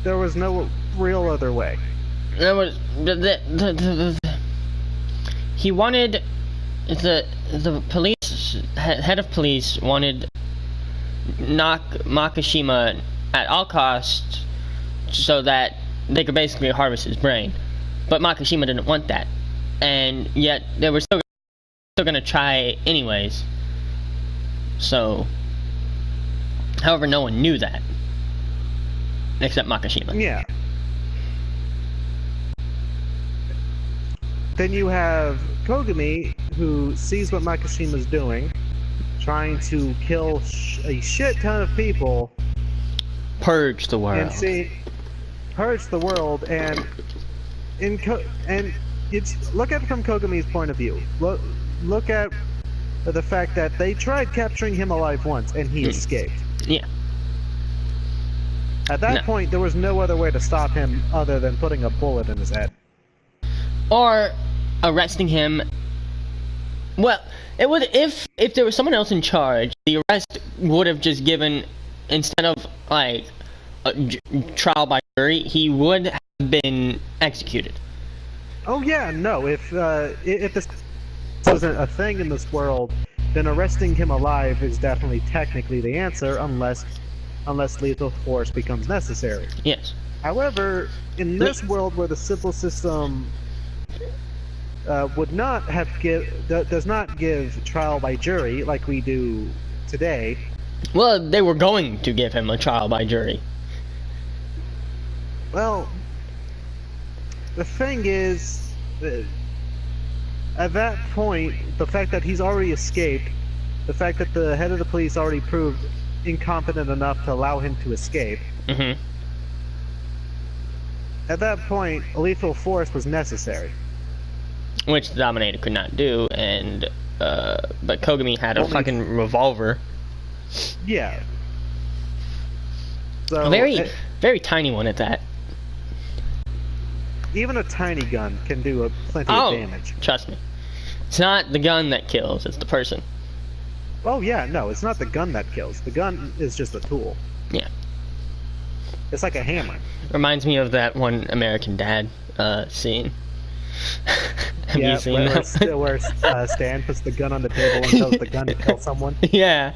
there was no real other way. There was he wanted the police head of police wanted knock Makishima at all costs so that they could basically harvest his brain. But Makishima didn't want that, and yet they were still gonna try anyways. So, however, no one knew that except Makishima. Yeah. Then you have Kogami, who sees what Makishima's doing, trying to kill a shit ton of people. Purge the world. Purge the world, and it's look at it from Kogami's point of view. Look at the fact that they tried capturing him alive once, and he escaped. Yeah. At that point, there was no other way to stop him other than putting a bullet in his head. Or arresting him. Well, it would if there was someone else in charge, the arrest would have just given, instead of like a trial by jury, he would have been executed. Oh yeah, no. If this wasn't a thing in this world, then arresting him alive is definitely technically the answer, unless lethal force becomes necessary. Yes. However, in this world where the civil system would not have does not give trial by jury like we do today. Well, they were going to give him a trial by jury. Well, the thing is, At that point, the fact that he's already escaped, the fact that the head of the police already proved incompetent enough to allow him to escape, Mm-hmm. at that point, lethal force was necessary. Which the Dominator could not do, and but Kogami had a Only- fucking revolver, Yeah. So a very tiny one at that. even a tiny gun can do plenty Oh, of damage. trust me, it's not the gun that kills; it's the person. Oh yeah, no, it's not the gun that kills. The gun is just a tool. Yeah. It's like a hammer. Reminds me of that one American Dad scene. Have Yeah, you seen that? where Stan puts the gun on the table and tells the gun to kill someone. Yeah.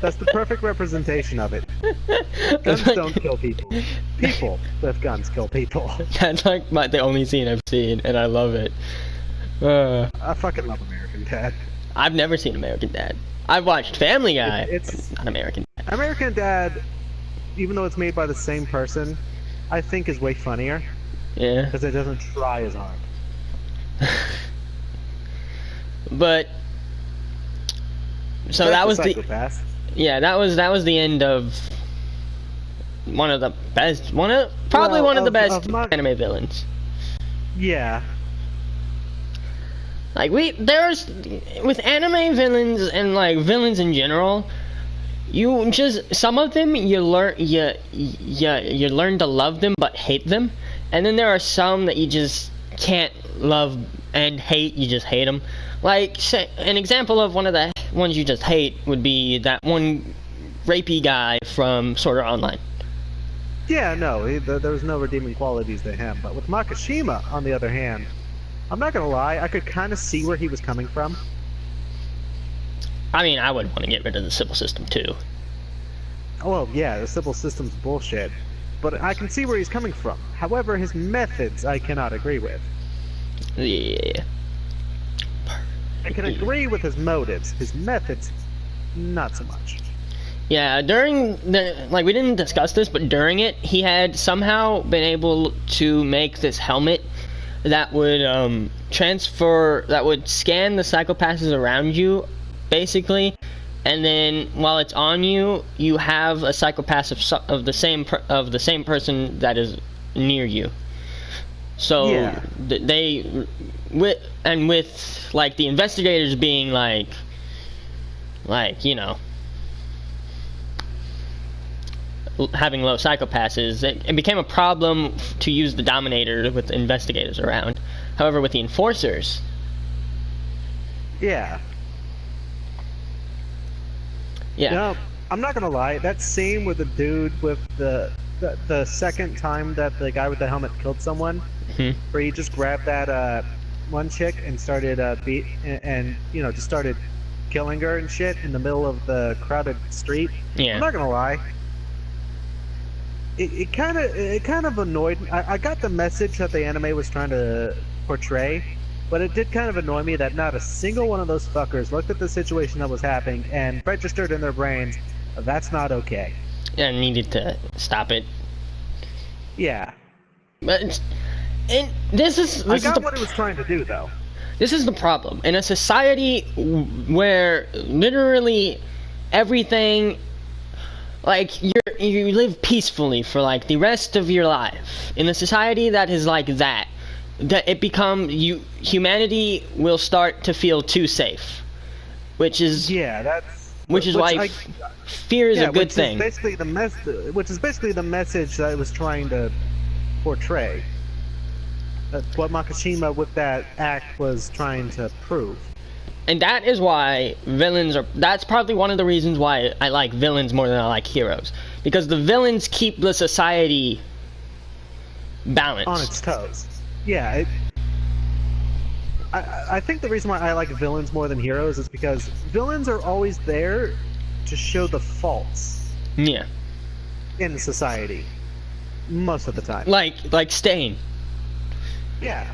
That's the perfect representation of it. That's Guns like- don't kill people. People with guns kill people. That's like the only scene I've seen, and I love it. I fucking love American Dad. I've never seen American Dad. I've watched Family Guy. It's Not American Dad. American Dad, even though it's made by the same person, I think is way funnier Yeah. because it doesn't try as hard. But so Back that to was the Psychopath. yeah, that was the end of one of the best probably Well, one of the of best my- anime villains. Yeah. Like there's with anime villains and like villains in general, you just some of them you learn to love them but hate them, and then there are some that you just can't love and hate. You just hate them. Like say, an example of one of the ones you just hate would be that one rapey guy from Sword Art Online. Yeah, no, there was no redeeming qualities to him. But with Makishima, on the other hand, I'm not gonna lie, I could kind of see where he was coming from. I mean, I would want to get rid of the civil system too. Well, yeah, the civil system's bullshit. But I can see where he's coming from. However, his methods I cannot agree with. Yeah. I can agree with his motives. His methods, not so much. Yeah, during the we didn't discuss this, but during it, he had somehow been able to make this helmet that would that would scan the psychopaths around you, basically, and then while it's on you, you have a psychopath of the same person that is near you. So Yeah. with like the investigators being like you know, having low psychopasses, it became a problem to use the Dominator with the investigators around. However, with the enforcers, Yeah. yeah, You know, I'm not gonna lie, that scene with the dude with the second time that the guy with the helmet killed someone, Mhm. where he just grabbed that one chick and started and you know, just started killing her and shit in the middle of the crowded street. I'm yeah, not gonna lie. It kind of annoyed me. I got the message that the anime was trying to portray, but it did kind of annoy me that not a single one of those fuckers looked at the situation that was happening and registered in their brains, that's not okay. yeah, needed to stop it. Yeah. But and this is I got what it was trying to do, though. this is the problem in a society where literally everything, like you live peacefully for like the rest of your life in a society that is like that it humanity will start to feel too safe, which is Yeah, that's why fear is a good thing. Which is basically the message that it was trying to portray. That's what Makishima with that act was trying to prove. And that is why that's probably one of the reasons why I like villains more than I like heroes, because the villains keep the society balanced On its toes. Yeah, I think the reason why I like villains more than heroes is because villains are always there to show the faults Yeah, in society. Most of the time. like Stain. Yeah.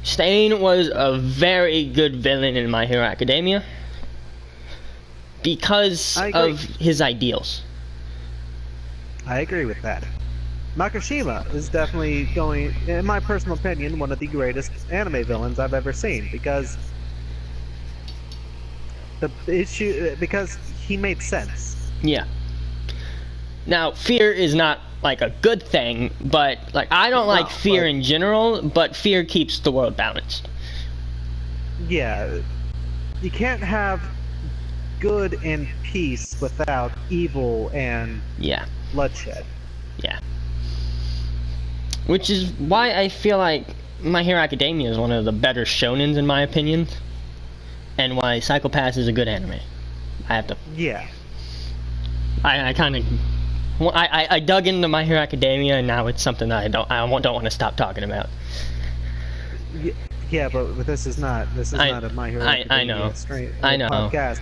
Stain was a very good villain in My Hero Academia because I agree. of his ideals. I agree with that. Makishima is definitely going, in my personal opinion, one of the greatest anime villains I've ever seen because because he made sense. Yeah. Now, fear is not like a good thing, but like I don't like fear in general, but fear keeps the world balanced. Yeah, you can't have good and peace without evil and bloodshed. Yeah. Which is why I feel like My Hero Academia is one of the better shonens in my opinion, and why Psycho Pass is a good anime. I have to. Yeah. I kind of. I dug into My Hero Academia, and now it's something that I don't want to stop talking about. Yeah, but this is not a My Hero Academia I know. podcast.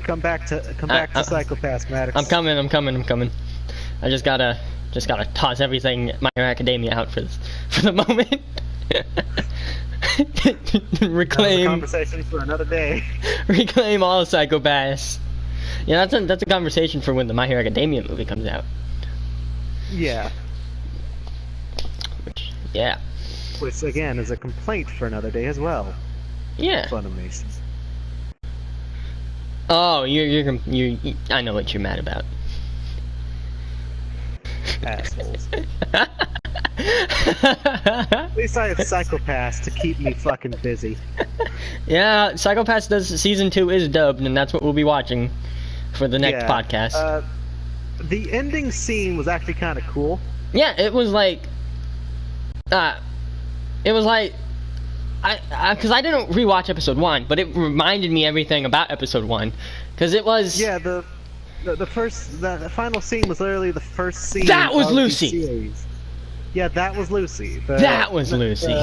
Come back to Psycho Pass, Maddox. I'm coming. I just gotta toss everything My Hero Academia out for the moment. Reclaim. Conversation for another day. Reclaim all Psycho Pass. Yeah, that's a conversation for when the My Hero Academia movie comes out. Yeah. Yeah. Which again is a complaint for another day as well. Yeah. Funimation. Oh, you I know what you're mad about. Assholes. At least I have Psycho Pass to keep me fucking busy. Yeah, Psycho Pass season 2 is dubbed, and that's what we'll be watching for the next podcast. The ending scene was actually kind of cool. Yeah, it was like, because I didn't rewatch episode 1, but it reminded me everything about episode 1, because it was. Yeah, the final scene was literally the first scene. That was of Lucy. The series. Yeah, that was Lucy. That was Lucy.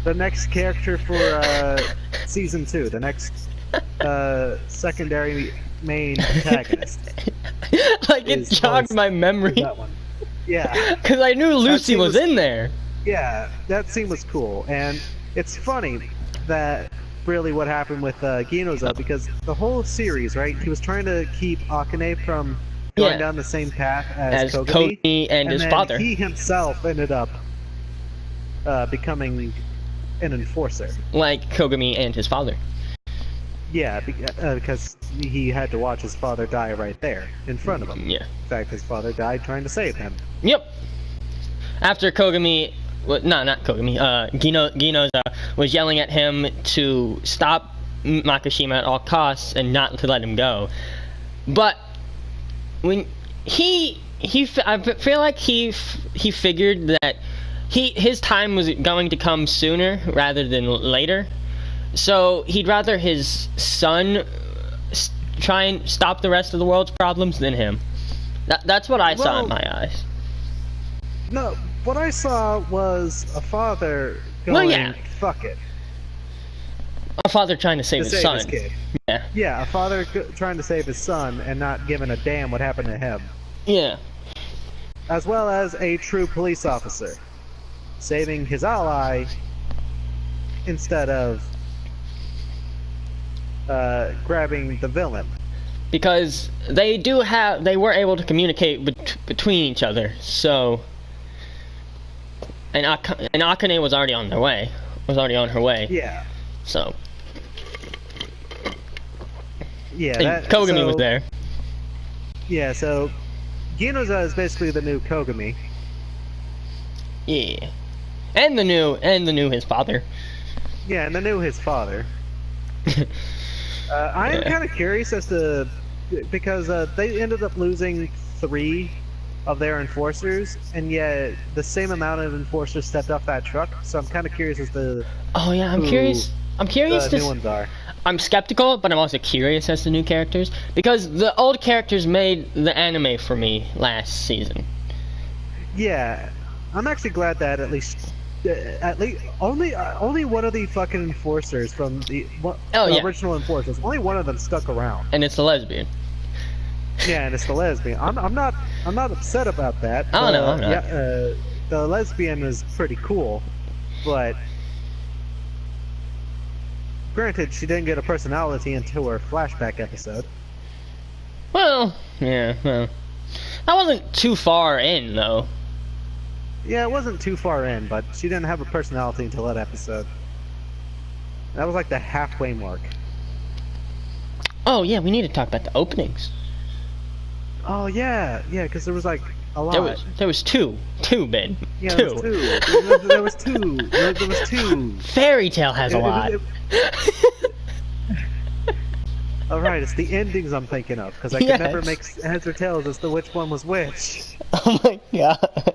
The next character for season 2, the next secondary main antagonist. Like it jogged my memory. That one. Yeah. Because I knew Lucy was in there. Yeah, that scene was cool, and it's funny that really what happened with Ginoza, because the whole series, right? He was trying to keep Akane from going down the same path as Kogami and his father. He himself ended up becoming an enforcer. Like Kogami and his father. Yeah, because he had to watch his father die right there in front of him. Yeah. In fact, his father died trying to save him. Yep. After Kogami, not Kogami, Ginoza was yelling at him to stop Makishima at all costs and not to let him go. But when I feel like he figured that his time was going to come sooner rather than later. So he'd rather his son try and stop the rest of the world's problems than him. That's what I saw in my eyes. No, what I saw was a father going, fuck it. A father trying to save his son. His kid. Yeah. Yeah, a father trying to save his son and not giving a damn what happened to him. Yeah. As well as a true police officer. Saving his ally instead of grabbing the villain. Because they were able to communicate between each other, so... And Akane was already on her way. Yeah. So... Yeah, and Kogami was there. Yeah, so... Ginoza is basically the new Kogami. Yeah. And the new his father. Yeah, and the new his father. I am kind of curious as to... Because they ended up losing 3 of their enforcers, and yet the same amount of enforcers stepped off that truck, so I'm kind of curious as to... Oh yeah, I'm curious the new ones are. I'm skeptical, but I'm also curious as to new characters, because the old characters made the anime for me last season. Yeah, I'm actually glad that at least only one of the fucking enforcers from the original enforcers, only one of them stuck around. And it's the lesbian. Yeah, and it's the lesbian. I'm not upset about that. Oh no, I'm not. Yeah, the lesbian is pretty cool, but granted, she didn't get a personality until her flashback episode. Well, yeah, well. That wasn't too far in, though. Yeah, it wasn't too far in, but she didn't have a personality until that episode. That was like the halfway mark. Oh, yeah, we need to talk about the openings. Oh, yeah, because there was like a lot. There was two, Ben. Yeah, two. There was two. There was two. Fairy Tail has a lot. All right, it's the endings I'm thinking of, because I could never make heads or tails as to which one was which. Oh my god.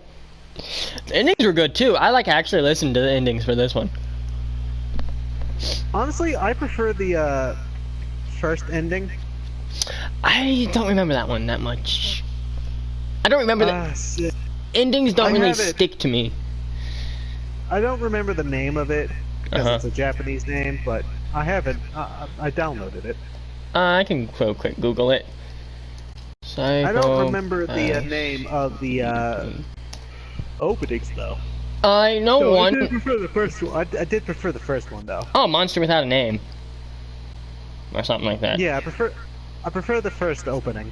The endings were good too. I actually listened to the endings for this one. Honestly, I prefer the first ending. I don't remember that one that much. I don't remember the endings. Don't really stick to me. I don't remember the name of it because it's a Japanese name, but I have it. I downloaded it. I can quick Google it. I don't remember the name of the openings though. I know one. I did prefer the first one. I did prefer the first one though. Oh, Monster Without a Name, or something like that. Yeah, I prefer the first opening.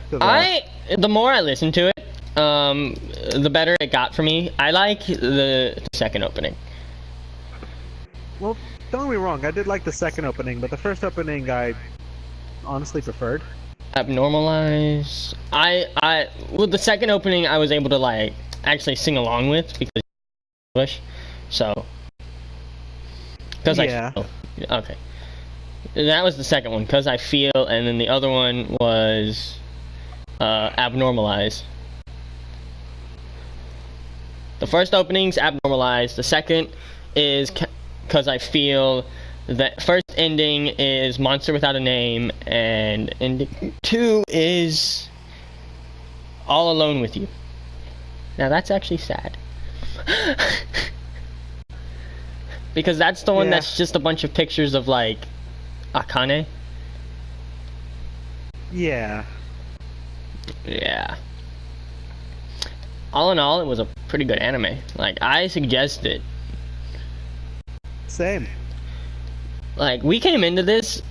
The more I listened to it, the better it got for me. I like the second opening. Well, don't get me wrong. I did like the second opening, but the first opening I honestly preferred. Abnormalize. With the second opening, I was able to actually sing along with because English. So. Yeah. Okay. That was the second one, Cause I Feel, and then the other one was Abnormalize. The first opening's Abnormalize. The second is Cause I Feel. The first ending is Monster Without a Name, and ending 2 is All Alone With You. Now that's actually sad. Because that's the one that's just a bunch of pictures of Akane. Yeah. Yeah. All in all, it was a pretty good anime. I suggest it. Same. We came into this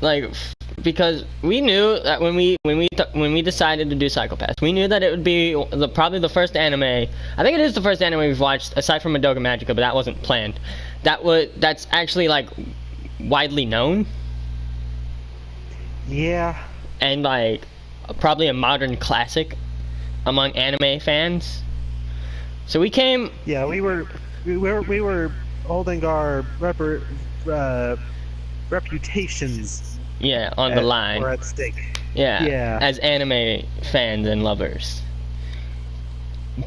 because we knew that when we decided to do Psycho-Pass, we knew that it would be probably the first anime. I think it is the first anime we've watched aside from Madoka Magica, but that wasn't planned. That's actually widely known. Yeah. And probably a modern classic among anime fans. So we came. Yeah, we were holding our reputations. Yeah, on the line. Or at stake. Yeah. As anime fans and lovers.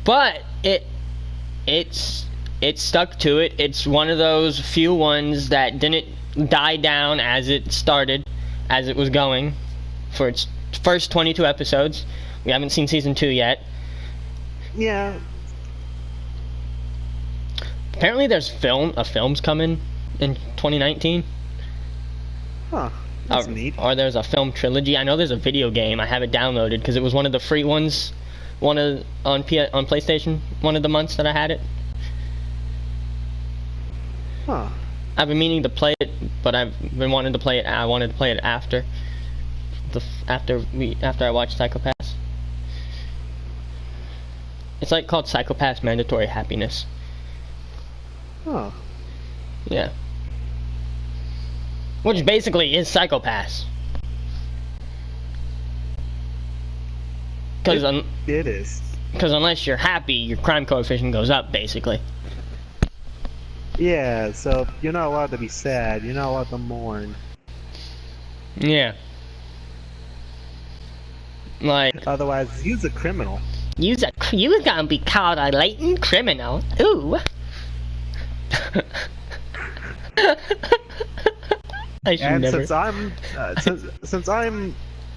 But it stuck to it. It's one of those few ones that didn't die down as it started, as it was going, for its first 22 episodes. We haven't seen season 2 yet. Yeah. Apparently there's films coming in 2019. Huh. That's neat. Or there's a film trilogy. I know there's a video game. I have it downloaded because it was one of the free ones. On PlayStation. One of the months that I had it. Huh. I've been meaning to play it, but I've been wanting to play it. I wanted to play it after I watched Psycho-Pass. It's called Psycho-Pass Mandatory Happiness. Huh. Yeah. Which basically is Psycho-Pass. Because it is. Because unless you're happy, your crime coefficient goes up, basically. Yeah, so you're not allowed to be sad. You're not allowed to mourn. Yeah. Otherwise, you's a criminal. You's gonna be called a latent criminal. Ooh. I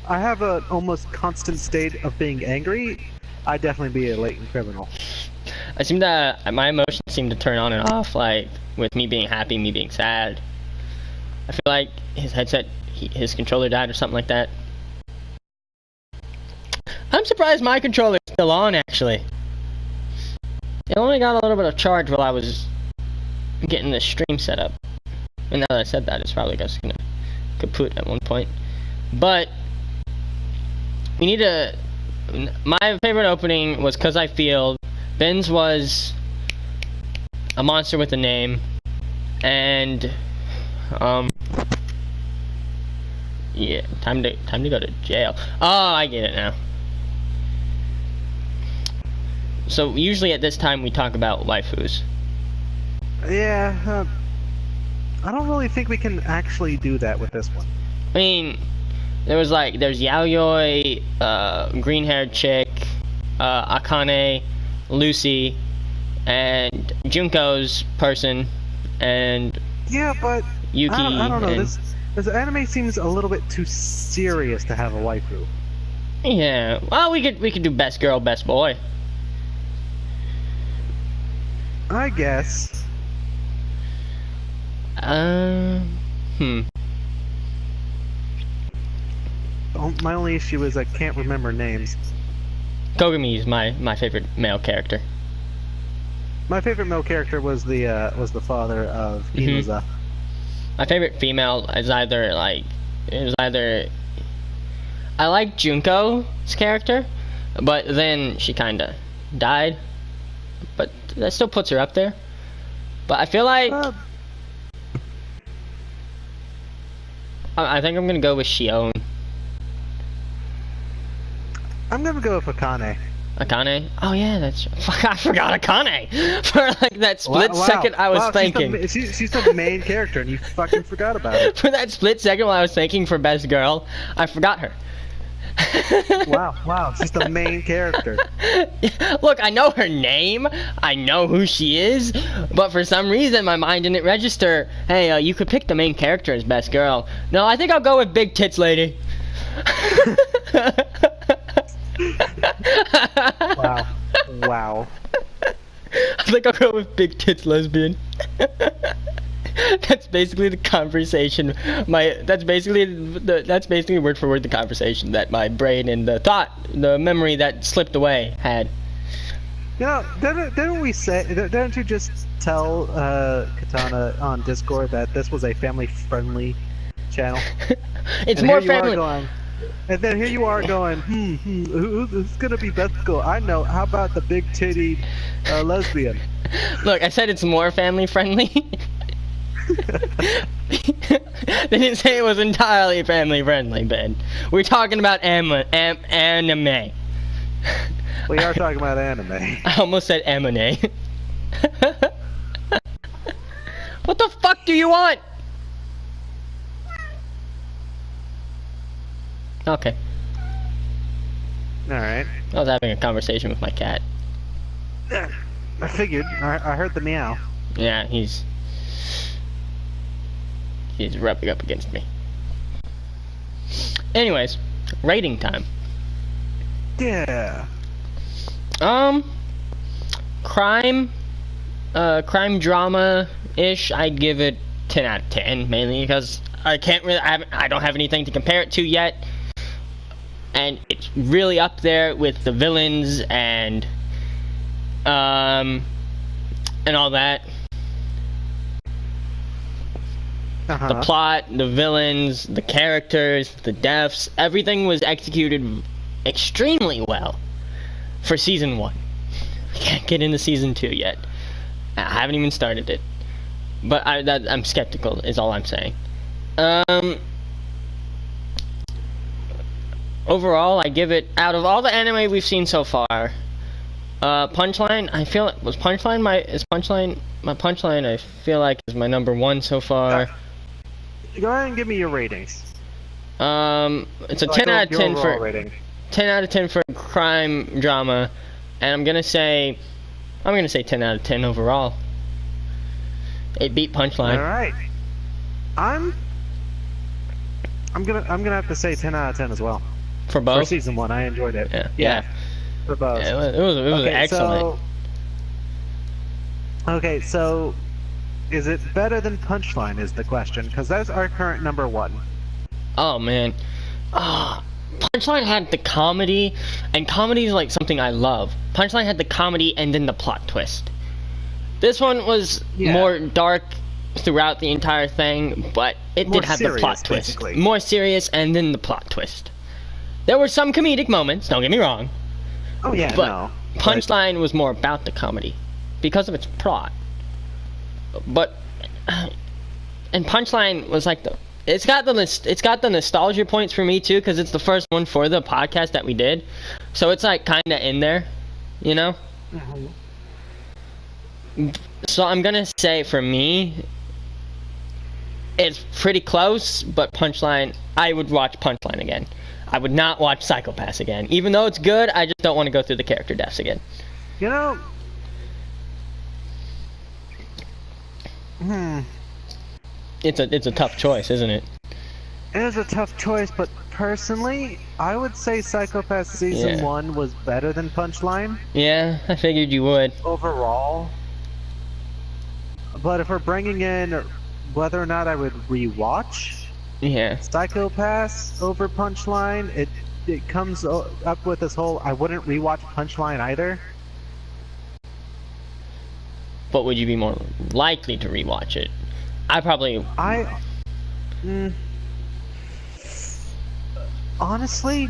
have an almost constant state of being angry, I'd definitely be a latent criminal. My emotions seem to turn on and off, with me being happy, me being sad. I feel like his his controller died or something like that. I'm surprised my controller is still on, actually. It only got a little bit of charge while I was getting the stream set up. And now that I said that, it's probably just gonna kaput at one point. But we need to my favorite opening was Cause I Feel. Ben's was A Monster with a Name, and yeah, time to go to jail. Oh, I get it now. So usually at this time we talk about waifus. Yeah, I don't really think we can actually do that with this one. I mean, there's Yaoi, green-haired chick, Akane, Lucy, and Junko's person, and yeah, but Yuki. I don't know. This anime seems a little bit too serious to have a waifu. Yeah, well, we could do best girl, best boy. I guess. My only issue is I can't remember names. Kogami is my favorite male character. My favorite male character was the father of Inuza. My favorite female is either I like Junko's character, but then she kinda died. But that still puts her up there. But I feel like I think I'm gonna go with Shion. I'm gonna go with Akane. Akane? Oh yeah, I forgot Akane! For like that split second I was thinking. She's the main character and you fucking forgot about it. For that split second while I was thinking for best girl, I forgot her. Wow, she's the main character. Look, I know her name, I know who she is, but for some reason my mind didn't register, hey, you could pick the main character as best girl. No, I think I'll go with Big Tits Lady. Wow. I think I'll go with Big Tits Lesbian. That's basically the conversation. That's basically word for word the conversation that my brain and the memory that slipped away had. You know, didn't you just tell Katana on Discord that this was a family-friendly channel? It's more family. And then here you are going, who's gonna be best girl? I know. How about the big-titted lesbian? Look, I said it's more family-friendly. They didn't say it was entirely family-friendly, Ben. We're talking about anime. We are talking about anime. I almost said M&A. What the fuck do you want? Okay. Alright. I was having a conversation with my cat. I figured. I heard the meow. Yeah, he's rubbing up against me. Anyways, rating time. Yeah. Crime drama-ish, I'd give it 10 out of 10, mainly because I don't have anything to compare it to yet. And it's really up there with the villains and all that. The plot, the villains, the characters, the deaths, everything was executed extremely well for season 1. I can't get into season 2 yet. I haven't even started it. But I'm skeptical, is all I'm saying. Overall, I give it, out of all the anime we've seen so far, Punchline, I feel, my Punchline, I feel like is my number 1 so far. Go ahead and give me your ratings. It's a 10 out of 10 for rating. 10 out of 10 for crime drama, and I'm gonna say 10 out of 10 overall. It beat Punchline. All right. I'm gonna have to say 10 out of 10 as well. For both? For season 1, I enjoyed it. Yeah. For both. Yeah, it was excellent. Okay, so is it better than Punchline is the question, because that's our current number 1. Oh man. Punchline had the comedy, and comedy is like something I love. Punchline had the comedy and then the plot twist. This one was more dark throughout the entire thing, but it did have the plot twist. Basically. More serious and then the plot twist. There were some comedic moments, don't get me wrong, Oh yeah, But no. Punchline was more about the comedy because of its plot. But and Punchline was like it's got the nostalgia points for me too, because it's the first one for the podcast that we did, so it's like kind of in there, you know. So I'm gonna say for me, it's pretty close. But Punchline, I would watch Punchline again. I would not watch Psycho-Pass again, even though it's good. I just don't want to go through the character deaths again. You know. It's a tough choice, isn't it? It is a tough choice, but personally, I would say Psycho-Pass Season 1 was better than Punchline. Yeah, I figured you would. Overall. But if we're bringing in whether or not I would rewatch Psycho-Pass over Punchline, it comes up with this whole, I wouldn't rewatch Punchline either. But would you be more likely to rewatch it? Honestly,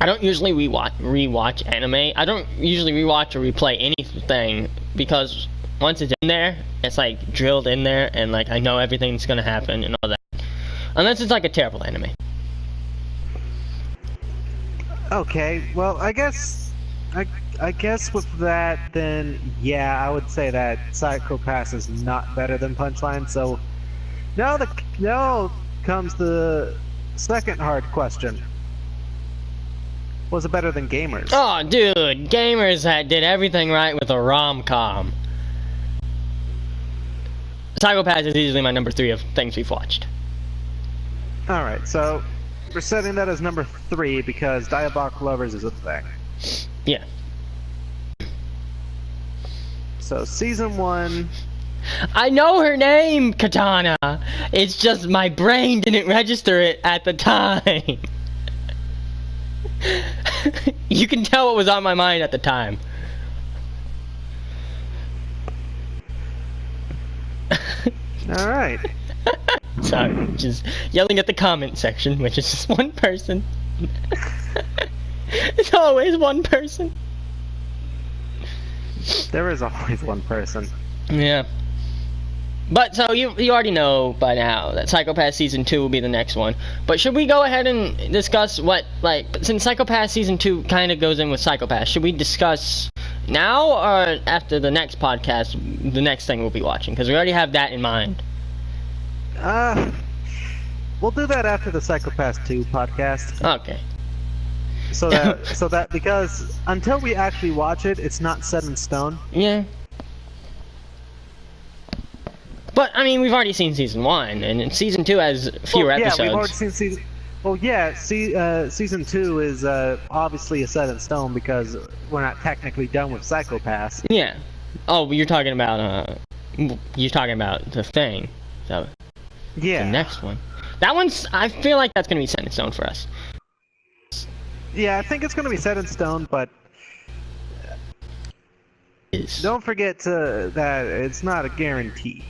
I don't usually rewatch anime. I don't usually rewatch or replay anything, because once it's in there, it's like drilled in there, and like I know everything's gonna happen and all that. Unless it's like a terrible anime. Okay, well, I guess with that, then yeah, I would say that Psycho-Pass is not better than Punchline. So now comes the second hard question: was it better than Gamers? Oh, dude, Gamers did everything right with a rom-com. Psycho-Pass is easily my number 3 of things we've watched. All right, so we're setting that as number 3 because Diabolical Lovers is a thing. Yeah. So Season 1. I know her name, Katana. It's just my brain didn't register it at the time. You can tell what was on my mind at the time. Alright. Sorry, just yelling at the comment section, which is just one person. It's always one person. There is always one person. Yeah. But so you already know by now that Psycho-Pass Season 2 will be the next one. But should we go ahead and discuss what, like, since Psycho-Pass Season 2 kind of goes in with Psycho-Pass, should we discuss now or after the next podcast, the next thing we'll be watching? Because we already have that in mind. We'll do that after the Psycho-Pass 2 podcast. Okay. So that because until we actually watch it, it's not set in stone. Yeah. But I mean, we've already seen Season 1, and Season 2 has fewer episodes. Yeah, we've already seen Season. Well, yeah, Season 2 is obviously a set in stone because we're not technically done with Psycho-Pass. Yeah. Oh, you're talking about the thing. So. Yeah. The next one. That one's. I feel like that's gonna be set in stone for us. Yeah, I think it's gonna be set in stone, but don't forget that it's not a guarantee.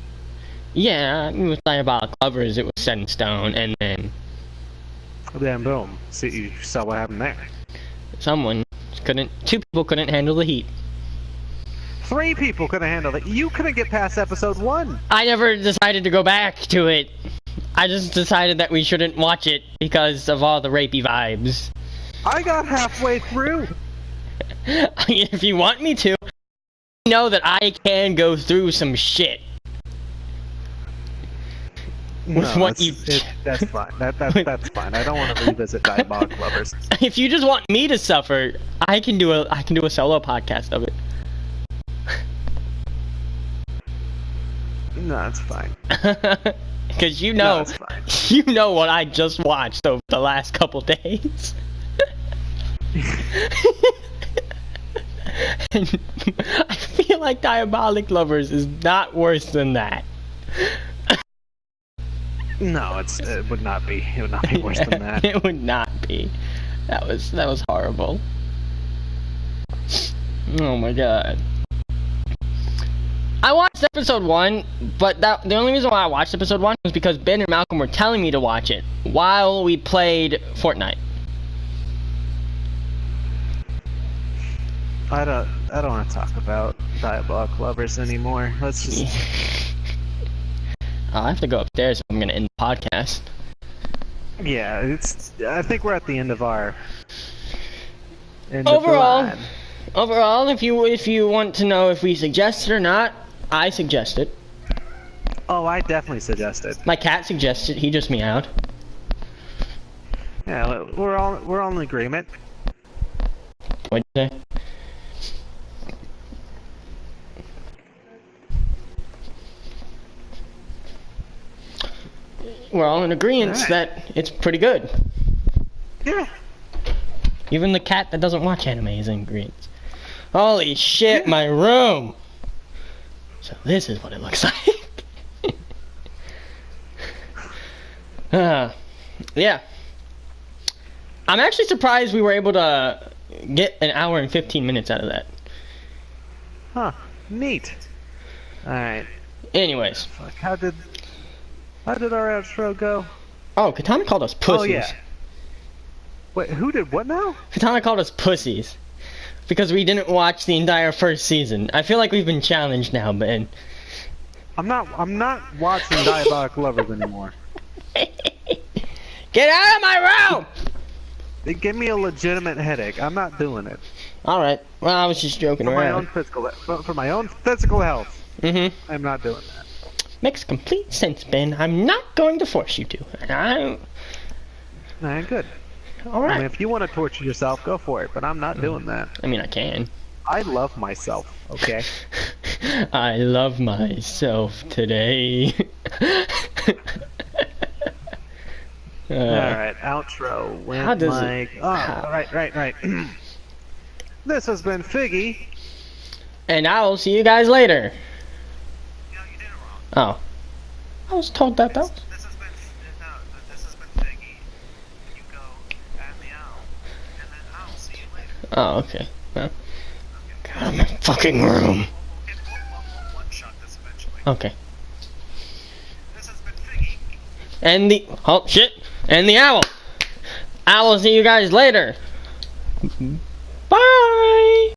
Yeah, I mean, with Diabolical Lovers, it was set in stone, and then boom. See, you saw what happened there. Two people couldn't handle the heat. 3 people couldn't handle it. You couldn't get past episode 1. I never decided to go back to it. I just decided that we shouldn't watch it because of all the rapey vibes. I got halfway through. If you want me to, know that I can go through some shit. With No, what that's fine. That's fine. I don't want to revisit Diabolical Lovers. If you just want me to suffer, I can do a solo podcast of it. No, it's fine. Because you No, know, it's fine. you know what I just watched over the last couple days. And I feel like Diabolic Lovers is not worse than that. No, it would not be. It would not be worse than that. It would not be. That was horrible. Oh my god. I watched episode 1, but the only reason why I watched episode 1 was because Ben and Malcolm were telling me to watch it while we played Fortnite. I don't want to talk about Diabolic Lovers anymore. Let's just. I'll have to go upstairs if I'm gonna end the podcast. Yeah, it's. I think we're at the end of our. Overall, if you want to know if we suggest it or not, I suggest it. Oh, I definitely suggest it. My cat suggested. He just meowed. Yeah, we're all in agreement. What'd you say? We're all in agreement that it's pretty good. Yeah. Even the cat that doesn't watch anime is in agreement. Holy shit, my room! So this is what it looks like. Yeah. I'm actually surprised we were able to get an hour and 15 minutes out of that. Huh. Neat. Alright. Anyways. Fuck, how did our outro go? Oh, Katana called us pussies. Oh, yeah. Wait, who did what now? Katana called us pussies. Because we didn't watch the entire first season. I feel like we've been challenged now, Ben. I'm not watching Diabolic Lovers anymore. Get out of my room! It gave me a legitimate headache. I'm not doing it. Alright. Well, I was just joking around. For my own physical health. Mm-hmm. I'm not doing that. Makes complete sense, Ben. I'm not going to force you to. Alright, good. Alright. I mean, if you want to torture yourself, go for it, but I'm not doing that. I mean, I can. I love myself, okay? I love myself today. Alright, outro went like... Oh, right. This has been Figgy. And I will see you guys later. No, you did it wrong. Oh. I was told that though. This has been Figgy. You go and the owl, and then I'll see you later. Oh, okay. Well, God, I'm in my fucking room. We'll one-shot this eventually. Okay. This has been Figgy. And the... Oh, shit. And the owl. I will see you guys later.